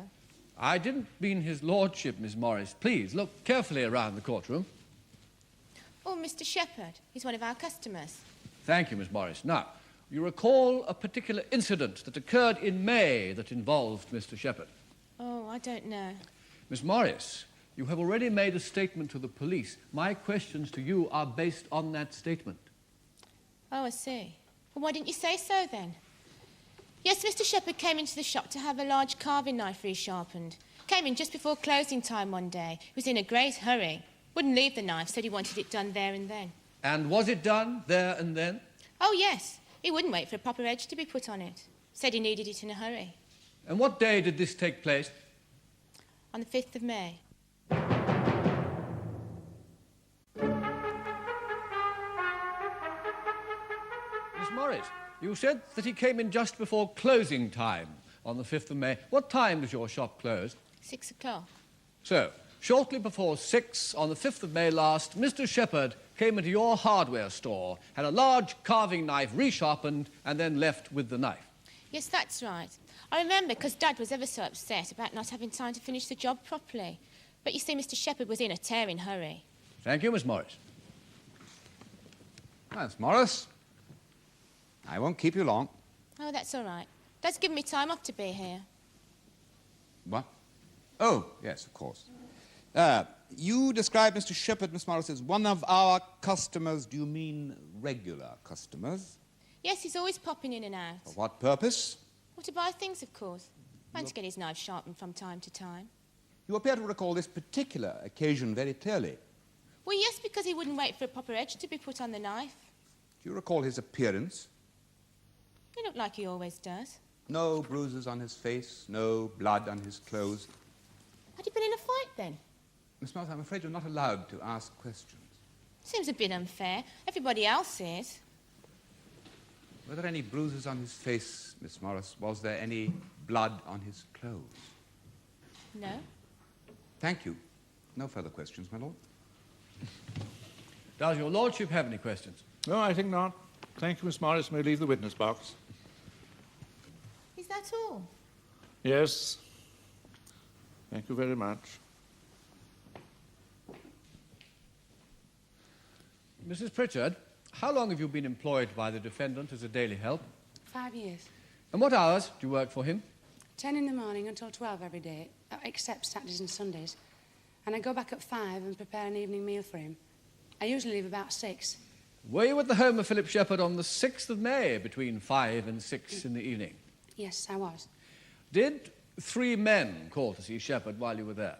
I didn't mean his lordship, Miss Morris. Please, look carefully around the courtroom.
Oh, Mr. Shepherd. He's one of our customers.
Thank you, Miss Morris. Now, you recall a particular incident that occurred in May that involved Mr. Shepherd?
Oh, I don't know.
Miss Morris, you have already made a statement to the police. My questions to you are based on that statement.
Oh, I see. Well, why didn't you say so, then? Yes, Mr. Shepherd came into the shop to have a large carving knife resharpened. Came in just before closing time one day. He was in a great hurry. Wouldn't leave the knife, said he wanted it done there and then.
And was it done there and then?
Oh, yes. He wouldn't wait for a proper edge to be put on it. Said he needed it in a hurry.
And what day did this take place?
On the 5th of May.
Miss Morris, you said that he came in just before closing time on the 5th of May. What time does your shop close?
6 o'clock.
So, shortly before 6 on the 5th of May last, Mr. Shepherd came into your hardware store, had a large carving knife resharpened, and then left with the knife.
Yes, that's right. I remember because Dad was ever so upset about not having time to finish the job properly. But you see, Mr. Shepherd was in a tearing hurry.
Thank you, Miss Morris.
Miss Morris, I won't keep you long.
Oh, that's all right. Dad's given me time off to be here.
What? Oh, yes, of course. You describe Mr. Shepherd, Miss Morris, as one of our customers. Do you mean regular customers?
Yes, he's always popping in and out.
For what purpose?
Well, to buy things, of course. And to get his knife sharpened from time to time.
You appear to recall this particular occasion very clearly.
Well, yes, because he wouldn't wait for a proper edge to be put on the knife.
Do you recall his appearance?
He looked like he always does.
No bruises on his face, no blood on his clothes.
Had he been in a fight, then?
Miss Morris, I'm afraid you're not allowed to ask questions.
Seems a bit unfair. Everybody else is.
Were there any bruises on his face, Miss Morris? Was there any blood on his clothes?
No.
Thank you. No further questions, my lord.
Does your lordship have any questions?
No, I think not. Thank you, Miss Morris. May leave the witness box.
Is that all?
Yes. Thank you very much.
Mrs. Pritchard, how long have you been employed by the defendant as a daily help?
5 years.
And what hours do you work for him?
10 in the morning until 12 every day, except Saturdays and Sundays. And I go back at 5 and prepare an evening meal for him. I usually leave about 6.
Were you at the home of Philiip Shepherd on the 6th of May between 5 and 6 in the evening?
Yes, I was.
Did 3 men call to see Shepherd while you were there?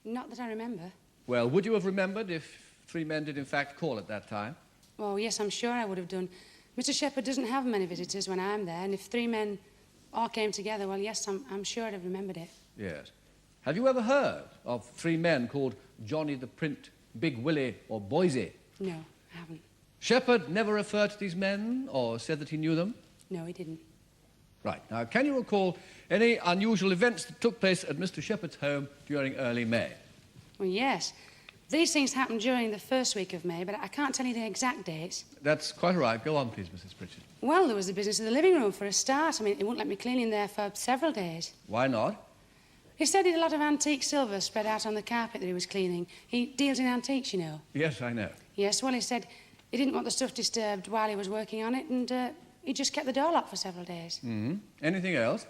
Not that I remember.
Well, would you have remembered if 3 men did in fact call at that time?
Well, yes, I'm sure I would have done. Mr. Shepherd doesn't have many visitors when I'm there, and if 3 men all came together, well, yes, I'm sure I'd have remembered it.
Yes. Have you ever heard of 3 men called Johnny the Print, Big Willie, or Boise?
No, I haven't.
Shepherd never referred to these men or said that he knew them?
No, he didn't.
Right. Now, can you recall any unusual events that took place at Mr. Shepherd's home during early May?
Well, yes. These things happened during the first week of May, but I can't tell you the exact dates.
That's quite all right. Go on, please, Mrs. Pritchard.
Well, there was the business of the living room for a start. I mean, he wouldn't let me clean in there for several days.
Why not?
He said he had a lot of antique silver spread out on the carpet that he was cleaning. He deals in antiques, you know.
Yes, I know.
Yes, well, he said he didn't want the stuff disturbed while he was working on it, and he just kept the door locked for several days.
Mm-hmm. Anything else?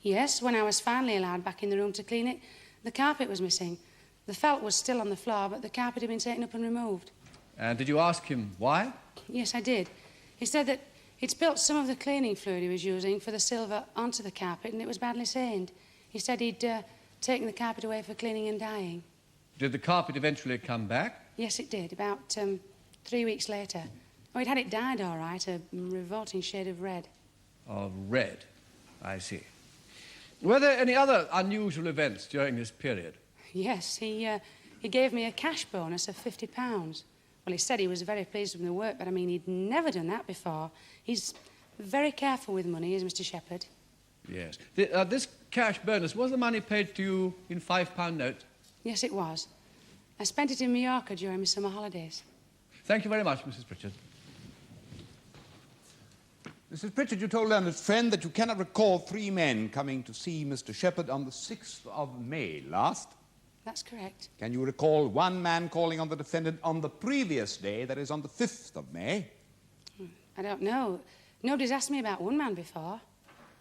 Yes, when I was finally allowed back in the room to clean it, the carpet was missing. The felt was still on the floor, but the carpet had been taken up and removed.
And did you ask him why?
Yes, I did. He said that he'd spilt some of the cleaning fluid he was using for the silver onto the carpet, and it was badly stained. He said he'd taken the carpet away for cleaning and dyeing.
Did the carpet eventually come back?
Yes, it did, about 3 weeks later. Oh, he'd had it dyed all right, a revolting shade of red.
Of red. I see. Were there any other unusual events during this period?
Yes, he gave me a cash bonus of £50. Well, he said he was very pleased with the work, but, I mean, he'd never done that before. He's very careful with money, is Mr. Shepherd.
Yes. This cash bonus, was the money paid to you in £5 notes?
Yes, it was. I spent it in Mallorca during my summer holidays.
Thank you very much, Mrs. Pritchard.
Mrs. Pritchard, you told Leonard's friend that you cannot recall 3 men coming to see Mr. Shepherd on the 6th of May last.
That's correct.
Can you recall 1 man calling on the defendant on the previous day, that is, on the 5th of May?
I don't know. Nobody's asked me about 1 man before.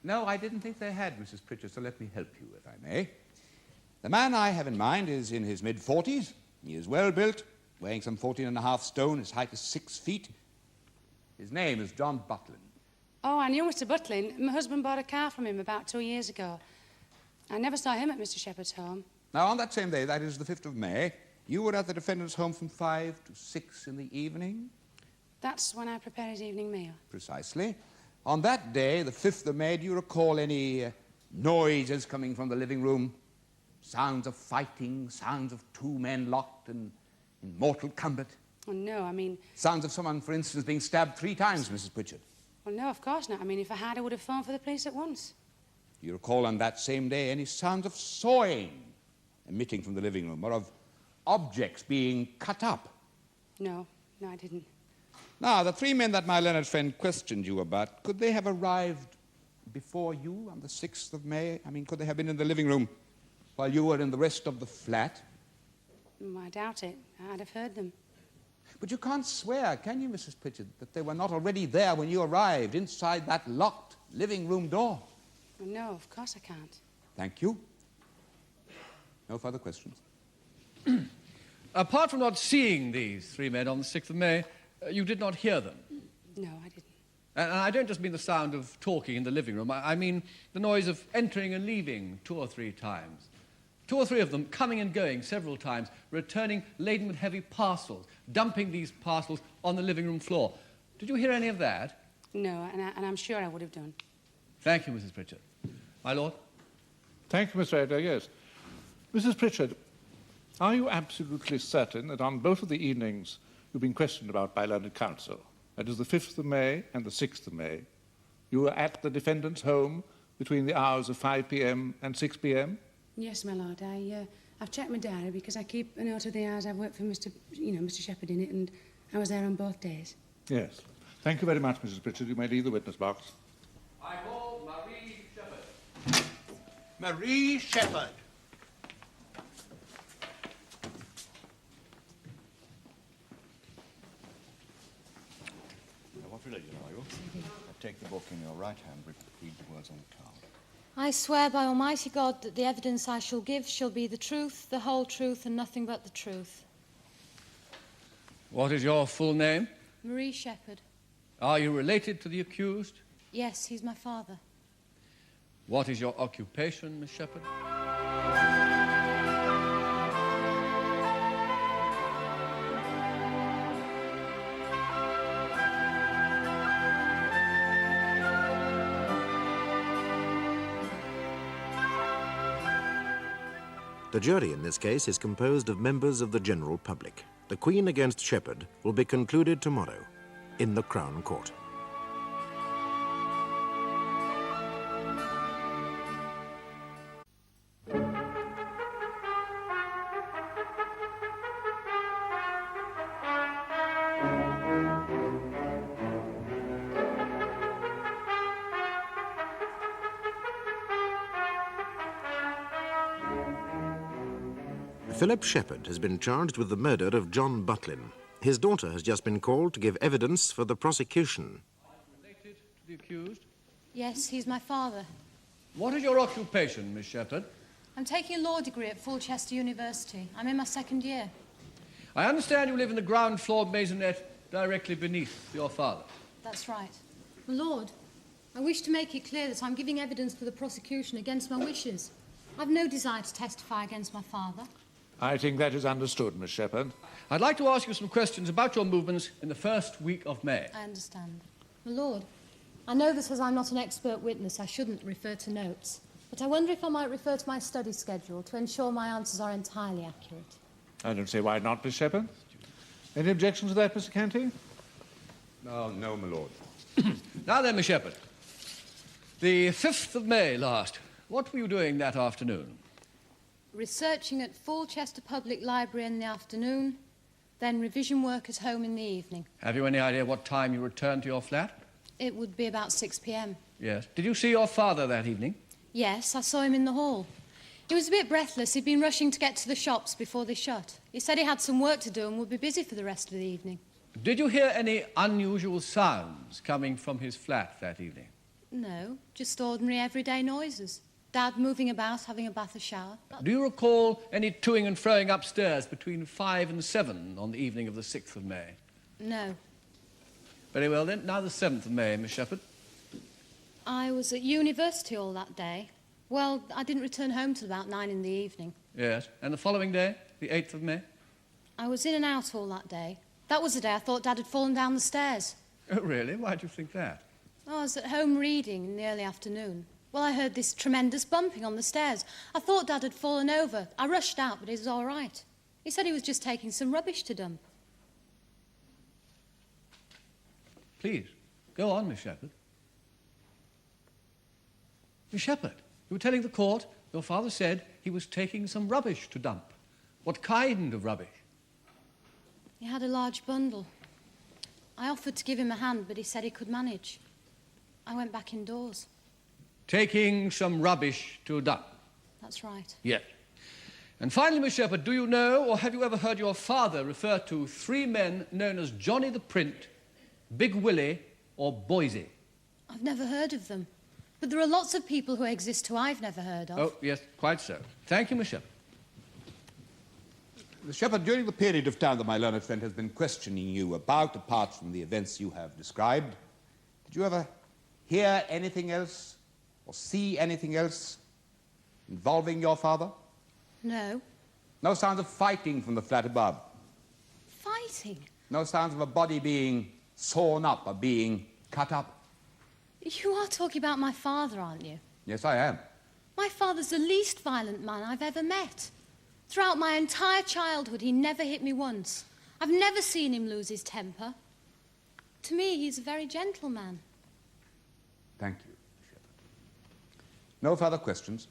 No, I didn't think they had, Mrs. Pritchard, so let me help you, if I may. The man I have in mind is in his mid-40s. He is well-built, weighing some 14.5 stone. His height is 6 feet. His name is John Butlin.
Oh, I knew Mr. Butlin. My husband bought a car from him about 2 years ago. I never saw him at Mr. Shepherd's home.
Now, on that same day, that is the 5th of May, you were at the defendant's home from 5 to 6 in the evening?
That's when I prepare his evening meal.
Precisely. On that day, the 5th of May, do you recall any noises coming from the living room? Sounds of fighting, sounds of 2 men locked in mortal combat?
Oh, no, I mean...
Sounds of someone, for instance, being stabbed 3 times, Mrs. Pritchard?
Well, no, of course not. I mean, if I had, I would have phoned for the police at once.
Do you recall on that same day any sounds of sawing emitting from the living room, or of objects being cut up?
No, I didn't.
Now, the 3 men that my learned friend questioned you about, could they have arrived before you on the 6th of May? I mean, could they have been in the living room while you were in the rest of the flat?
I doubt it. I'd have heard them.
But you can't swear, can you, Mrs. Pritchard, that they were not already there when you arrived, inside that locked living room door?
Well, no, of course I can't.
Thank you. No further questions.
Apart from not seeing these 3 men on the 6th of May, you did not hear them?
No, I didn't.
And I don't just mean the sound of talking in the living room. I mean the noise of entering and leaving 2 or 3 times. 2 or 3 of them coming and going several times, returning laden with heavy parcels, dumping these parcels on the living room floor. Did you hear any of that?
No, and I'm sure I would have done.
Thank you, Mrs. Pritchard. My lord?
Thank you, Mr. Edgar, yes. Mrs. Pritchard, are you absolutely certain that on both of the evenings you've been questioned about by learned counsel, that is the 5th of May and the 6th of May, you were at the defendant's home between the hours of 5 p.m. and 6 p.m.?
Yes, my lord. I've checked my diary because I keep a note of the hours I've worked for Mr. Shepherd in it, and I was there on both days.
Yes. Thank you very much, Mrs. Pritchard. You may leave the witness box.
I call Marie Shepherd.
Marie Shepherd.
What religion are you? Take the book in your right hand, read the words on the card.
I swear by Almighty God that the evidence I shall give shall be the truth, the whole truth, and nothing but the truth.
What is your full name?
Marie Shepherd.
Are you related to the accused?
Yes, he's my father.
What is your occupation, Miss Shepherd?
The jury in this case is composed of members of the general public. The Queen against Shepherd will be concluded tomorrow in the Crown Court. Philiip Shepherd has been charged with the murder of John Butlin. His daughter has just been called to give evidence for the prosecution.
Related to the accused?
Yes, he's my father.
What is your occupation, Miss Shepherd?
I'm taking a law degree at Fulchester University. I'm in my 2nd year.
I understand you live in the ground floor maisonette directly beneath your father.
That's right. My lord, I wish to make it clear that I'm giving evidence for the prosecution against my wishes. I've no desire to testify against my father.
I think that is understood, Miss Shepherd.
I'd like to ask you some questions about your movements in the first week of May.
I understand. My lord, I know that as I'm not an expert witness, I shouldn't refer to notes, but I wonder if I might refer to my study schedule to ensure my answers are entirely accurate.
I don't see why not, Miss Shepherd. Any objections to that, Mr. Canty?
No, my lord.
Now then, Miss Shepherd, the 5th of May last, what were you doing that afternoon?
Researching at Fulchester Public Library in the afternoon, then revision work at home in the evening.
Have you any idea what time you returned to your flat?
It would be about 6 p.m.
Yes. Did you see your father that evening?
Yes, I saw him in the hall. He was a bit breathless. He'd been rushing to get to the shops before they shut. He said he had some work to do and would be busy for the rest of the evening.
Did you hear any unusual sounds coming from his flat that evening?
No, just ordinary everyday noises. Dad moving about, having a bath or shower.
Do you recall any toing and froing upstairs between 5 and 7 on the evening of the 6th of May?
No.
Very well, then. Now the 7th of May, Miss Shepherd.
I was at university all that day. Well, I didn't return home till about 9 in the evening.
Yes. And the following day, the 8th of May?
I was in and out all that day. That was the day I thought Dad had fallen down the stairs.
Oh, really? Why do you think that?
Oh, I was at home reading in the early afternoon. Well, I heard this tremendous bumping on the stairs. I thought Dad had fallen over. I rushed out, but he was all right. He said he was just taking some rubbish to dump.
Please, go on, Miss Shepherd. Miss Shepherd, you were telling the court your father said he was taking some rubbish to dump. What kind of rubbish?
He had a large bundle. I offered to give him a hand, but he said he could manage. I went back indoors.
Taking some rubbish to dump?
That's right.
Yes. And finally, Miss Shepherd, do you know or have you ever heard your father refer to 3 men known as Johnny the Print, Big Willie or Boise?
I've never heard of them. But there are lots of people who exist who I've never heard of.
Oh, yes, quite so. Thank you, Miss Shepherd.
Miss Shepherd, during the period of time that my learned friend has been questioning you about, apart from the events you have described, did you ever hear anything else or see anything else involving your father?
No.
No sounds of fighting from the flat above?
Fighting?
No sounds of a body being sawn up or being cut up?
You are talking about my father, aren't you?
Yes, I am.
My father's the least violent man I've ever met. Throughout my entire childhood, he never hit me once. I've never seen him lose his temper. To me, he's a very gentle man.
Thank you, Shepherd. No further questions?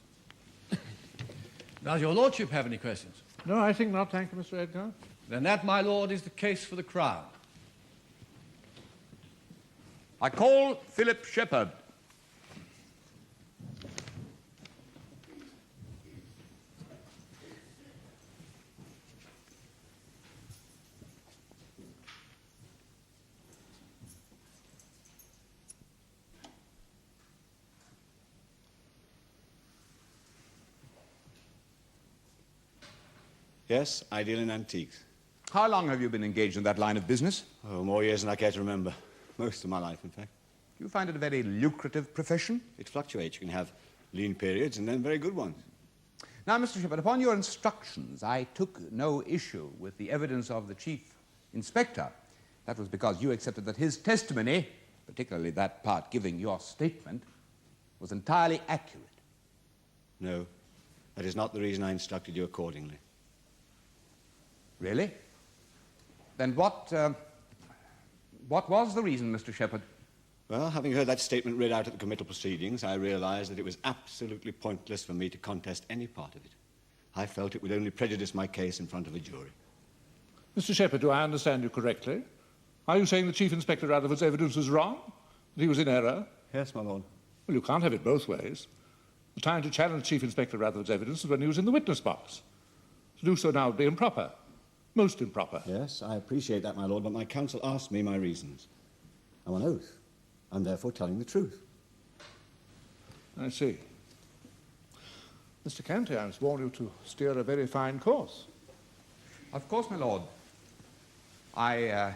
Does your lordship have any questions?
No, I think not, thank you, Mr. Edgar.
Then that, my lord, is the case for the Crown.
I call Philiip Shepherd.
Yes, I deal in antiques.
How long have you been engaged in that line of business?
Oh, more years than I care to remember. Most of my life, in fact.
Do you find it a very lucrative profession?
It fluctuates. You can have lean periods and then very good ones.
Now, Mr. Shepherd, upon your instructions, I took no issue with the evidence of the chief inspector. That was because you accepted that his testimony, particularly that part giving your statement, was entirely accurate.
No, that is not the reason I instructed you accordingly.
Really? Then what was the reason, Mr. Shepherd?
Well, having heard that statement read out at the committal proceedings, I realized that it was absolutely pointless for me to contest any part of it. I felt it would only prejudice my case in front of a jury.
Mr. Shepherd, do I understand you correctly? Are you saying the Chief Inspector Rutherford's evidence was wrong? That he was in error?
Yes, my lord.
Well, you can't have it both ways. The time to challenge Chief Inspector Rutherford's evidence was when he was in the witness box. To do so now would be improper. Most improper.
Yes, I appreciate that, my lord, but my counsel asked me my reasons. I'm on oath. I'm therefore telling the truth.
I see. Mr. Canty, I must warn you to steer a very fine course.
Of course, my lord. I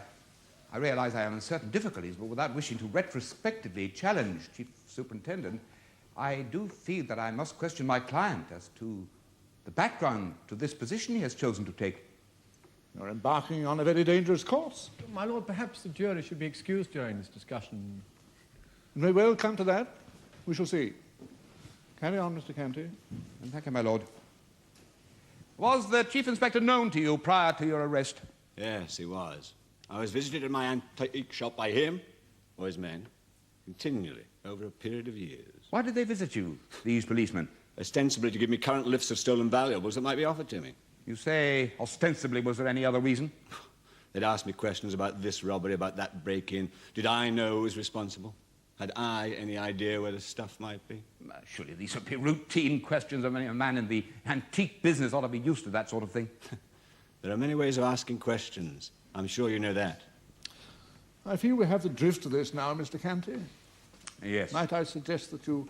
realize I am in certain difficulties, but without wishing to retrospectively challenge Chief Superintendent, I do feel that I must question my client as to the background to this position he has chosen to take.
You're embarking on a very dangerous course.
My lord, perhaps the jury should be excused during this discussion.
It may well come to that. We shall see. Carry on, Mr. Canty.
Thank you, my lord. Was the Chief Inspector known to you prior to your arrest?
Yes, he was. I was visited at my antique shop by him, or his men, continually, over a period of years.
Why did they visit you, these policemen?
Ostensibly to give me current lists of stolen valuables that might be offered to me.
You say ostensibly. Was there any other reason?
They'd ask me questions about this robbery, about that break-in. Did I know who was responsible? Had I any idea where the stuff might be?
Surely these would be routine questions. I mean, a man in the antique business ought to be used to that sort of thing.
There are many ways of asking questions. I'm sure you know that.
I feel we have the drift of this now, Mr. Canty.
Yes.
Might I suggest that you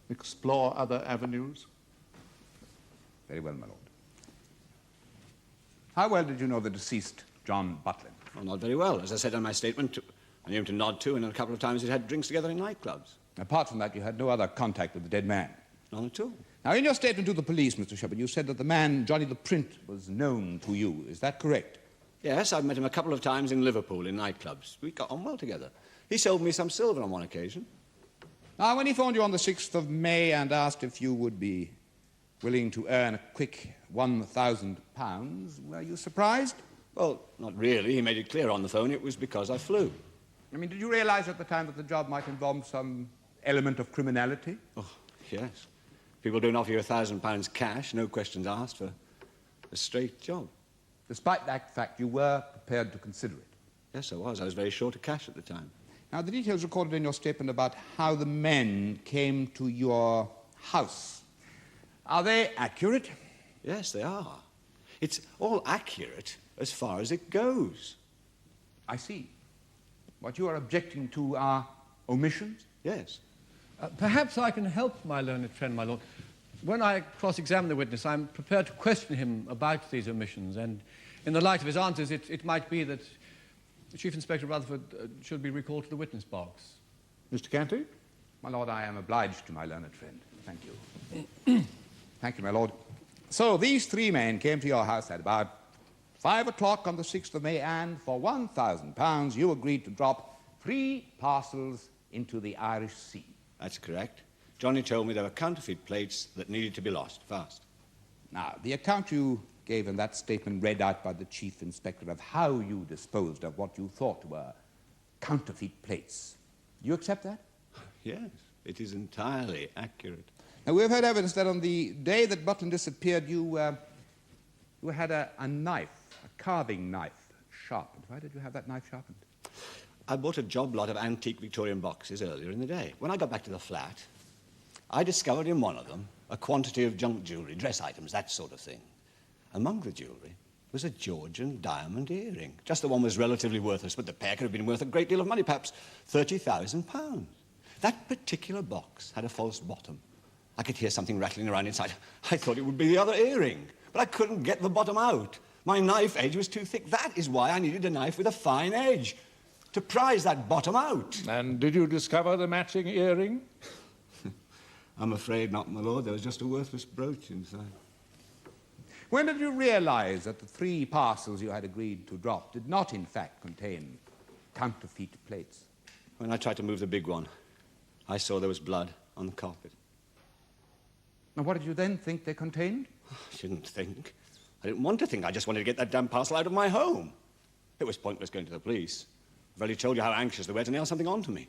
explore other avenues?
Very well, my lord. How well did you know the deceased, John Butlin?
Well, not very well. As I said in my statement, I knew him to nod to, and a couple of times we'd had drinks together in nightclubs.
Apart from that, you had no other contact with the dead man?
None at all.
Now, in your statement to the police, Mr. Shepherd, you said that the man, Johnny the Print, was known to you. Is that correct?
Yes, I've met him a couple of times in Liverpool in nightclubs. We got on well together. He sold me some silver on one occasion.
Now, when he phoned you on the 6th of May and asked if you would be willing to earn a quick £1,000, were you surprised?
Well, not really. He made it clear on the phone it was because I flew.
I mean, did you realize at the time that the job might involve some element of criminality?
Oh, yes. People don't offer you £1,000 cash, no questions asked, for a straight job.
Despite that fact, you were prepared to consider it?
Yes, I was. I was very short of cash at the time.
Now, the details recorded in your statement about how the men came to your house, are they accurate?
Yes, they are. It's all accurate as far as it goes.
I see. What you are objecting to are omissions?
Yes.
Perhaps I can help my learned friend, my lord. When I cross-examine the witness, I'm prepared to question him about these omissions, and in the light of his answers, it might be that Chief Inspector Rutherford should be recalled to the witness box.
Mr. Canty?
My lord, I am obliged to my learned friend. Thank you. Thank you, my lord. So these three men came to your house at about 5 o'clock on the 6th of May, and for £1,000 you agreed to drop 3 parcels into the Irish Sea.
That's correct. Johnny told me there were counterfeit plates that needed to be lost fast.
Now, the account you gave in that statement read out by the Chief Inspector of how you disposed of what you thought were counterfeit plates. Do you accept that?
Yes, it is entirely accurate.
Now, we've had evidence that on the day that Butlin disappeared, you had a knife, a carving knife, sharpened. Why did you have that knife sharpened?
I bought a job lot of antique Victorian boxes earlier in the day. When I got back to the flat, I discovered in one of them a quantity of junk jewellery, dress items, that sort of thing. Among the jewellery was a Georgian diamond earring. Just the one was relatively worthless, but the pair could have been worth a great deal of money, perhaps £30,000. That particular box had a false bottom. I could hear something rattling around inside. I thought it would be the other earring, but I couldn't get the bottom out. My knife edge was too thick. That is why I needed a knife with a fine edge, to prise that bottom out.
And did you discover the matching earring?
I'm afraid not, my lord. There was just a worthless brooch inside.
When did you realize that the 3 parcels you had agreed to drop did not, in fact, contain counterfeit plates?
When I tried to move the big one, I saw there was blood on the carpet.
Now, what did you then think they contained?
I didn't think. I didn't want to think. I just wanted to get that damn parcel out of my home. It was pointless going to the police. I've already told you how anxious they were to nail something onto me.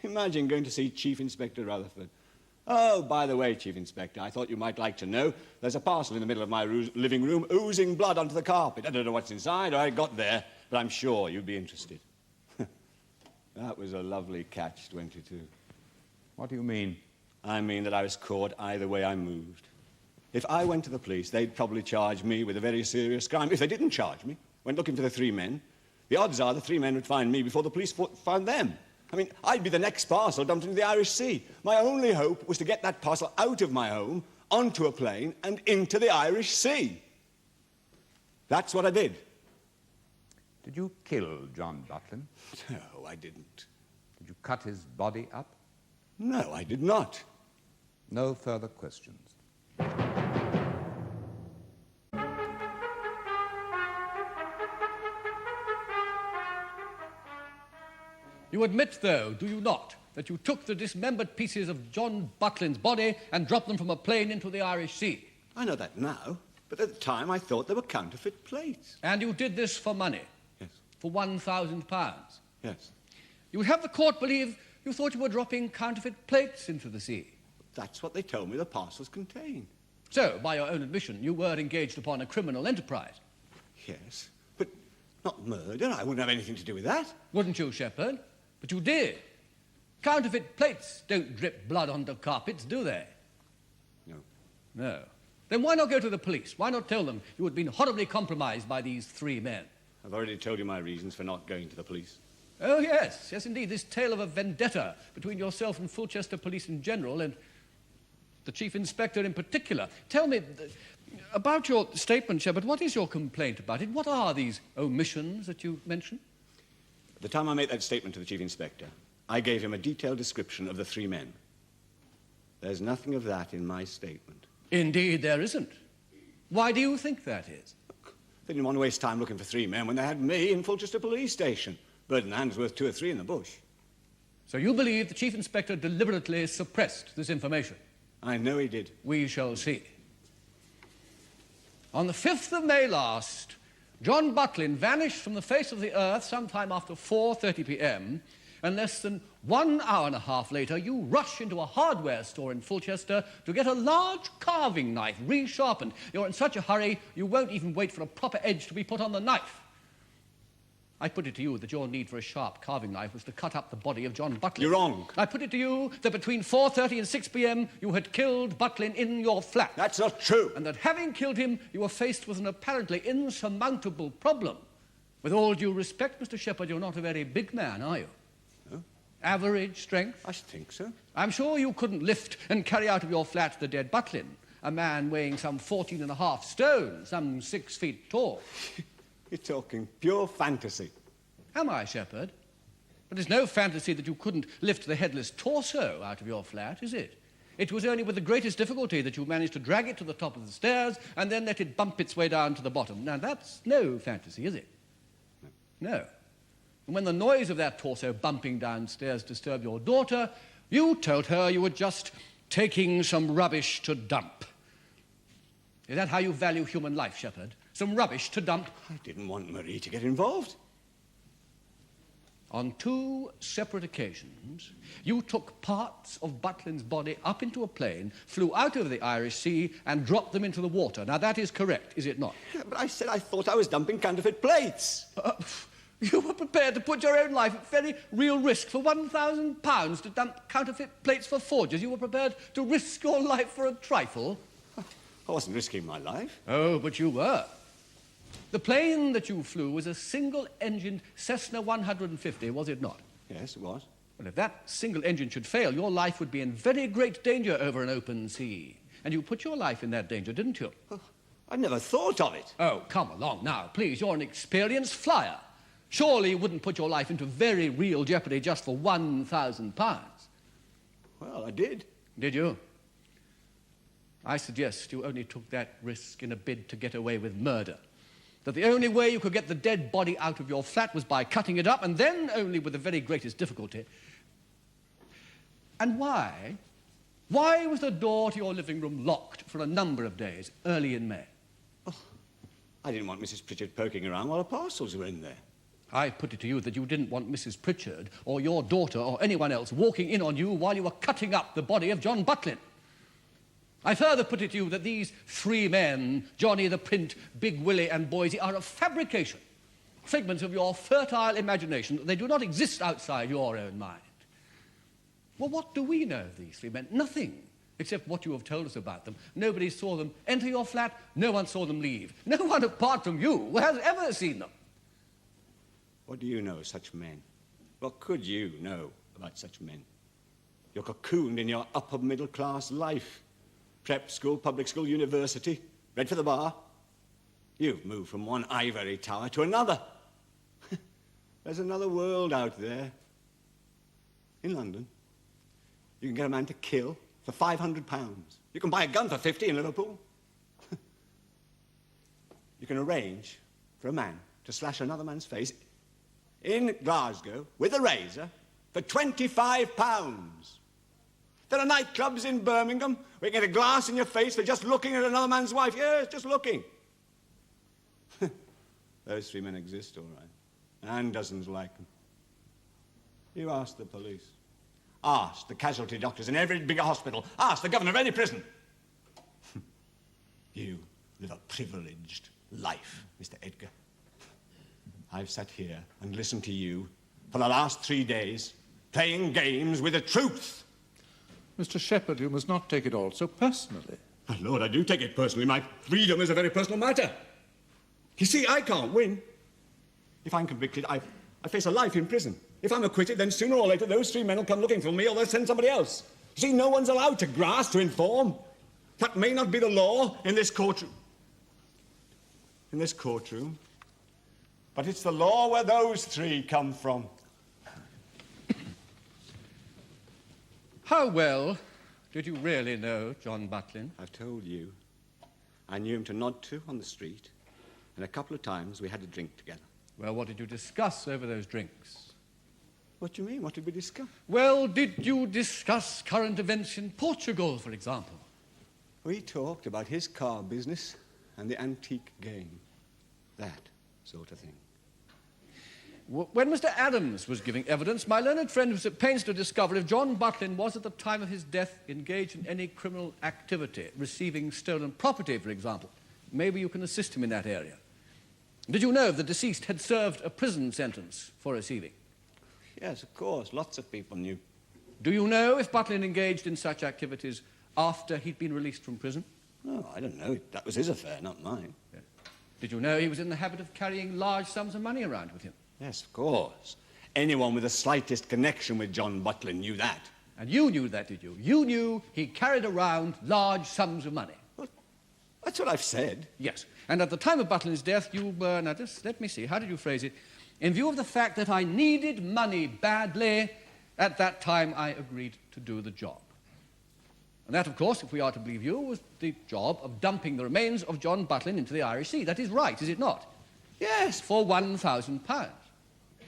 Imagine going to see Chief Inspector Rutherford. Oh, by the way, Chief Inspector, I thought you might like to know there's a parcel in the middle of my living room oozing blood onto the carpet. I don't know what's inside or I got there, but I'm sure you'd be interested. That was a lovely catch-22.
What do you mean?
I mean that I was caught either way I moved. If I went to the police, they'd probably charge me with a very serious crime. If they didn't charge me, went looking for the 3 men, the odds are the 3 men would find me before the police found them. I mean, I'd be the next parcel dumped into the Irish Sea. My only hope was to get that parcel out of my home, onto a plane, and into the Irish Sea. That's what I did.
Did you kill John Butlin?
No, I didn't.
Did you cut his body up?
No, I did not.
No further questions.
You admit, though, do you not, that you took the dismembered pieces of John Butlin's body and dropped them from a plane into the Irish Sea?
I know that now, but at the time I thought they were counterfeit plates.
And you did this for money?
Yes.
For £1,000?
Yes.
You would have the court believe you thought you were dropping counterfeit plates into the sea?
That's what they told me the parcels contained.
So, by your own admission, you were engaged upon a criminal enterprise?
Yes, but not murder. I wouldn't have anything to do with that.
Wouldn't you, Shepherd? But you did. Counterfeit plates don't drip blood onto carpets, do they?
No.
No. Then why not go to the police? Why not tell them you had been horribly compromised by these 3 men?
I've already told you my reasons for not going to the police.
Oh, yes. Yes, indeed. This tale of a vendetta between yourself and Fulchester Police in general and the Chief Inspector in particular. Tell me, about your statement, Shepherd, what is your complaint about it? What are these omissions that you mention?
At the time I made that statement to the Chief Inspector, I gave him a detailed description of the three men. There's nothing of that in my statement.
Indeed, there isn't. Why do you think that is?
They didn't want to waste time looking for three men when they had me in Fulchester Police Station. Bird in hand's worth 2 or 3 in the bush.
So you believe the Chief Inspector deliberately suppressed this information?
I know he did.
We shall see. On the 5th of May last, John Butlin vanished from the face of the earth sometime after 4:30 p.m., and less than 1 hour and a half later, you rush into a hardware store in Fulchester to get a large carving knife resharpened. You're in such a hurry, you won't even wait for a proper edge to be put on the knife. I put it to you that your need for a sharp carving knife was to cut up the body of John Butlin.
You're wrong.
I put it to you that between 4:30 and 6 p.m. you had killed Butlin in your flat.
That's not true.
And that having killed him, you were faced with an apparently insurmountable problem. With all due respect, Mr. Shepherd, you're not a very big man, are you?
No.
Average strength?
I think so.
I'm sure you couldn't lift and carry out of your flat the dead Butlin, a man weighing some 14.5 stone, some 6 feet tall.
You're talking pure fantasy.
Am I, Shepherd? But it's no fantasy that you couldn't lift the headless torso out of your flat, is it? It was only with the greatest difficulty that you managed to drag it to the top of the stairs and then let it bump its way down to the bottom. Now, that's no fantasy, is it? No. And when the noise of that torso bumping downstairs disturbed your daughter, you told her you were just taking some rubbish to dump. Is that how you value human life, Shepherd? Some rubbish to dump?
I didn't want Marie to get involved.
On 2 separate occasions, you took parts of Butlin's body up into a plane, flew out over the Irish Sea, and dropped them into the water. Now, that is correct, is it not?
Yeah, but I said I thought I was dumping counterfeit plates.
You were prepared to put your own life at very real risk for £1,000 to dump counterfeit plates for forgers. You were prepared to risk your life for a trifle?
I wasn't risking my life.
Oh, but you were. The plane that you flew was a single-engined Cessna 150, was it not?
Yes, it was.
Well, if that single engine should fail, your life would be in very great danger over an open sea. And you put your life in that danger, didn't you?
Oh, I never thought of it.
Oh, come along now, please. You're an experienced flyer. Surely you wouldn't put your life into very real jeopardy just for £1,000.
Well, I did.
Did you? I suggest you only took that risk in a bid to get away with murder. That the only way you could get the dead body out of your flat was by cutting it up, and then only with the very greatest difficulty. And why? Why was the door to your living room locked for a number of days early in May?
Oh, I didn't want Mrs. Pritchard poking around while the parcels were in there.
I put it to you that you didn't want Mrs. Pritchard or your daughter or anyone else walking in on you while you were cutting up the body of John Butlin. I further put it to you that these 3 men, Johnny the Print, Big Willie and Boise, are a fabrication, figments of your fertile imagination. They do not exist outside your own mind. Well, what do we know of these 3 men? Nothing, except what you have told us about them. Nobody saw them enter your flat. No one saw them leave. No one apart from you has ever seen them.
What do you know of such men? What could you know about such men? You're cocooned in your upper middle-class life. Prep school, public school, university, read for the bar. You've moved from one ivory tower to another. There's another world out there. In London, you can get a man to kill for £500. You can buy a gun for 50 in Liverpool. You can arrange for a man to slash another man's face in Glasgow with a razor for £25. There are nightclubs in Birmingham where you get a glass in your face for just looking at another man's wife. Yes, just looking. Those 3 men exist, all right. And dozens like them. You ask the police. Ask the casualty doctors in every bigger hospital. Ask the governor of any prison. You live a privileged life, Mr. Edgar. I've sat here and listened to you for the last 3 days, playing games with the truth.
Mr. Shepherd, you must not take it all so personally.
Oh, Lord, I do take it personally. My freedom is a very personal matter. You see, I can't win. If I'm convicted, I face a life in prison. If I'm acquitted, then sooner or later those 3 men will come looking for me or they'll send somebody else. See, no one's allowed to grasp, to inform. That may not be the law in this courtroom. In this courtroom. But it's the law where those three come from.
How well did you really know John Butlin?
I've told you. I knew him to nod to on the street, and a couple of times we had a drink together.
Well, what did you discuss over those drinks?
What do you mean? What did we discuss?
Well, did you discuss current events in Portugal, for example?
We talked about his car business and the antique game. That sort of thing.
When Mr. Adams was giving evidence, my learned friend was at pains to discover if John Butlin was at the time of his death engaged in any criminal activity, receiving stolen property, for example. Maybe you can assist him in that area. Did you know the deceased had served a prison sentence for receiving?
Yes, of course. Lots of people knew.
Do you know if Butlin engaged in such activities after he'd been released from prison?
Oh, I don't know. That was his affair, not mine.
Yeah. Did you know he was in the habit of carrying large sums of money around with him?
Yes, of course. Anyone with the slightest connection with John Butlin knew that.
And you knew that, did you? You knew he carried around large sums of money.
Well, that's what I've said.
Yes. And at the time of Butlin's death, you were, now just let me see, how did you phrase it? In view of the fact that I needed money badly, at that time I agreed to do the job. And that, of course, if we are to believe you, was the job of dumping the remains of John Butlin into the Irish Sea. That is right, is it not?
Yes.
For £1,000.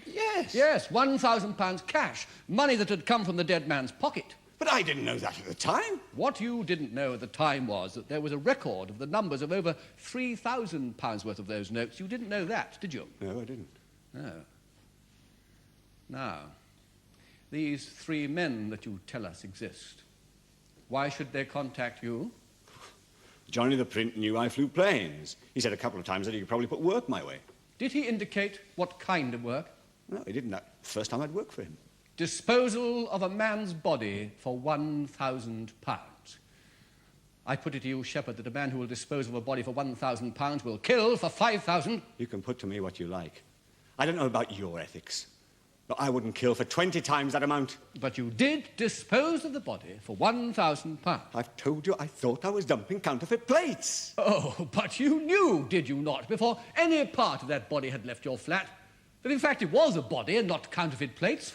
Yes.
Yes, £1,000 cash, money that had come from the dead man's pocket.
But I didn't know that at the time.
What you didn't know at the time was that there was a record of the numbers of over £3,000 worth of those notes. You didn't know that, did you?
No, I didn't.
No. Now, these three men that you tell us exist, why should they contact you?
Johnny the Print knew I flew planes. He said a couple of times that he could probably put work my way.
Did he indicate what kind of work?
No, he didn't. That first time I'd worked for him.
Disposal of a man's body for £1,000. I put it to you, Shepherd, that a man who will dispose of a body for £1,000 will kill for 5,000.
You can put to me what you like. I don't know about your ethics, but I wouldn't kill for 20 times that amount.
But you did dispose of the body for £1,000.
I've told you I thought I was dumping counterfeit plates.
Oh, but you knew, did you not, before any part of that body had left your flat, that in fact it was a body and not counterfeit plates?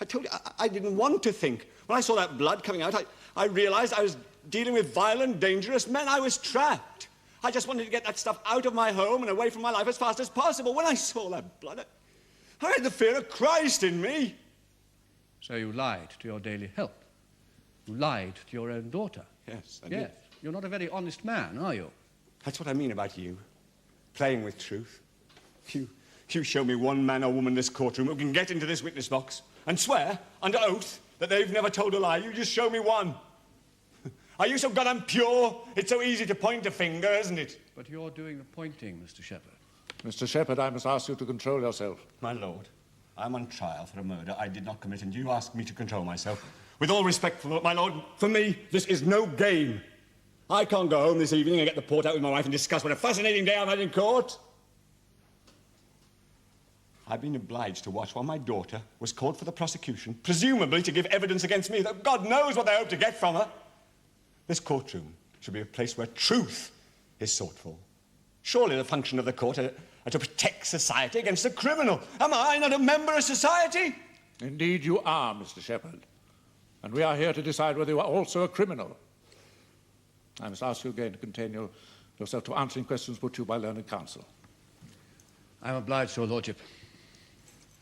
I told you, I didn't want to think. When I saw that blood coming out, I realized I was dealing with violent, dangerous men. I was trapped. I just wanted to get that stuff out of my home and away from my life as fast as possible. When I saw that blood, I had the fear of Christ in me.
So you lied to your daily help. You lied to your own daughter.
Yes, I
Yes.
did.
You're not a very honest man, are you?
That's what I mean about you. Playing with truth. You show me one man or woman in this courtroom who can get into this witness box and swear, under oath, that they've never told a lie. You just show me one. Are you so goddamn pure? It's so easy to point a finger, isn't it?
But you're doing the pointing, Mr. Shepherd.
Mr. Shepherd, I must ask you to control yourself.
My lord, I'm on trial for a murder I did not commit, and you ask me to control myself. With all respect for my lord, for me, this is no game. I can't go home this evening and get the port out with my wife and discuss what a fascinating day I've had in court. I've been obliged to watch while my daughter was called for the prosecution, presumably to give evidence against me, that God knows what they hope to get from her. This courtroom should be a place where truth is sought for. Surely the function of the court are to protect society against a criminal. Am I not a member of society?
Indeed you are, Mr. Shepherd. And we are here to decide whether you are also a criminal. I must ask you again to contain yourself to answering questions put to you by learned counsel.
I'm obliged, Your Lordship.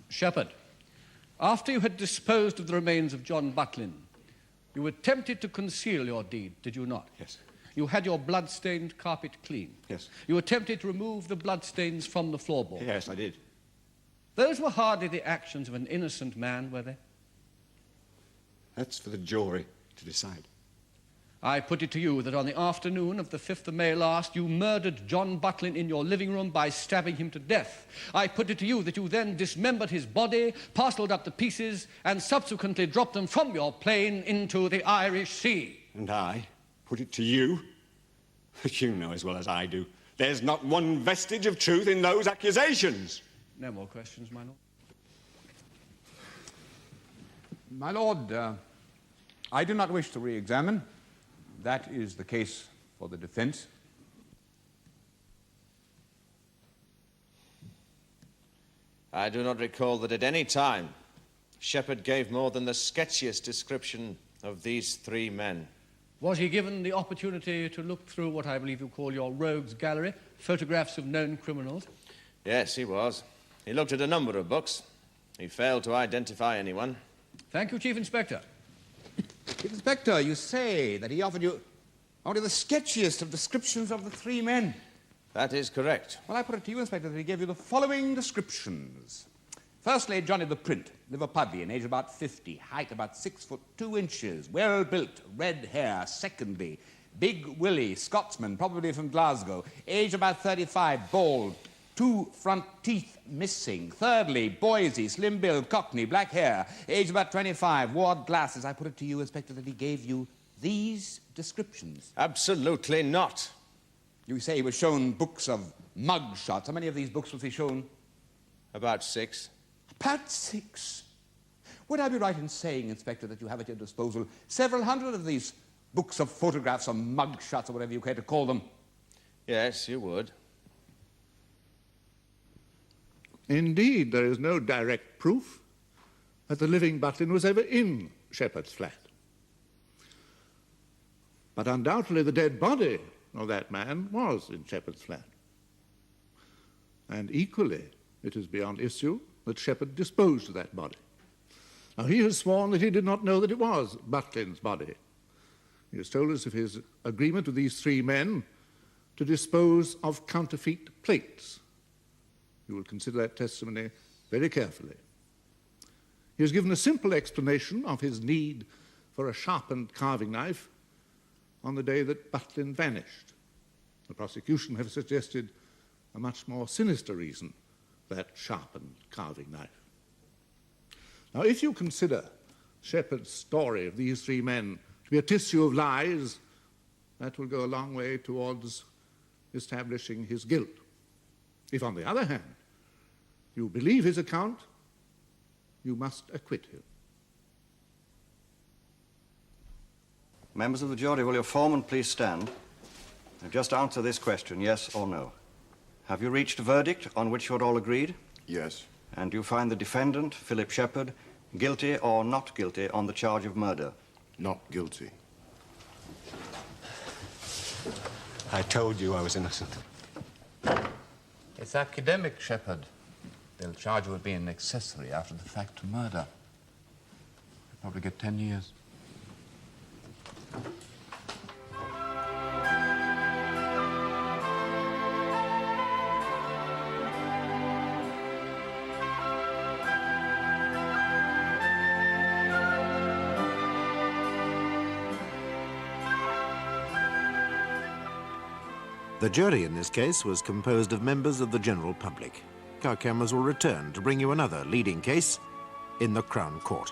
Shepherd, after you had disposed of the remains of John Butlin, you attempted to conceal your deed, did you not?
Yes.
You had your blood-stained carpet cleaned.
Yes.
You attempted to remove the bloodstains from the floorboard.
Yes, I did.
Those were hardly the actions of an innocent man, were they?
That's for the jury to decide.
I put it to you that on the afternoon of the 5th of May last, you murdered John Butlin in your living room by stabbing him to death. I put it to you that you then dismembered his body, parcelled up the pieces, and subsequently dropped them from your plane into the Irish Sea.
And I put it to you, you know as well as I do, there's not one vestige of truth in those accusations.
No more questions, my lord.
My lord, I do not wish to re-examine. That is the case for the defense.
I do not recall that at any time Shepherd gave more than the sketchiest description of these three men.
Was he given the opportunity to look through what I believe you call your rogues gallery, photographs of known criminals?
Yes, he was. He looked at a number of books. He failed to identify anyone.
Thank you, Chief Inspector.
Inspector, you say that he offered you only the sketchiest of descriptions of the three men.
That is correct.
Well, I put it to you, Inspector, that he gave you the following descriptions. Firstly, Johnny the Print, Liverpudlian, age about 50, height about 6 foot 2 inches, well-built, red hair. Secondly, Big Willie, Scotsman, probably from Glasgow, age about 35, bald, 2 front teeth missing. Thirdly, Boise, slim-build, cockney, black hair, age about 25, wore glasses. I put it to you, Inspector, that he gave you these descriptions.
Absolutely not.
You say he was shown books of mug shots. How many of these books was he shown?
About 6.
About 6? Would I be right in saying, Inspector, that you have at your disposal several hundred of these books of photographs or mug shots or whatever you care to call them?
Yes, you would.
Indeed, there is no direct proof that the living Butlin was ever in Shepherd's flat. But undoubtedly the dead body of that man was in Shepherd's flat. And equally, it is beyond issue that Shepherd disposed of that body. Now, he has sworn that he did not know that it was Butlin's body. He has told us of his agreement with these three men to dispose of counterfeit plates. You will consider that testimony very carefully. He has given a simple explanation of his need for a sharpened carving knife on the day that Butlin vanished. The prosecution have suggested a much more sinister reason, that sharpened carving knife. Now, if you consider Shepherd's story of these three men to be a tissue of lies, that will go a long way towards establishing his guilt. If, on the other hand, you believe his account, you must acquit him.
Members of the jury, will your foreman please stand? Now just answer this question, yes or no. Have you reached a verdict on which you're all agreed?
Yes.
And do you find the defendant, Philiip Shepherd, guilty or not guilty on the charge of murder?
Not guilty.
I told you I was innocent.
It's academic, Shepherd. They'll charge you with being an accessory after the fact to murder. You'll probably get 10 years.
The jury in this case was composed of members of the general public. Our cameras will return to bring you another leading case in the Crown Court.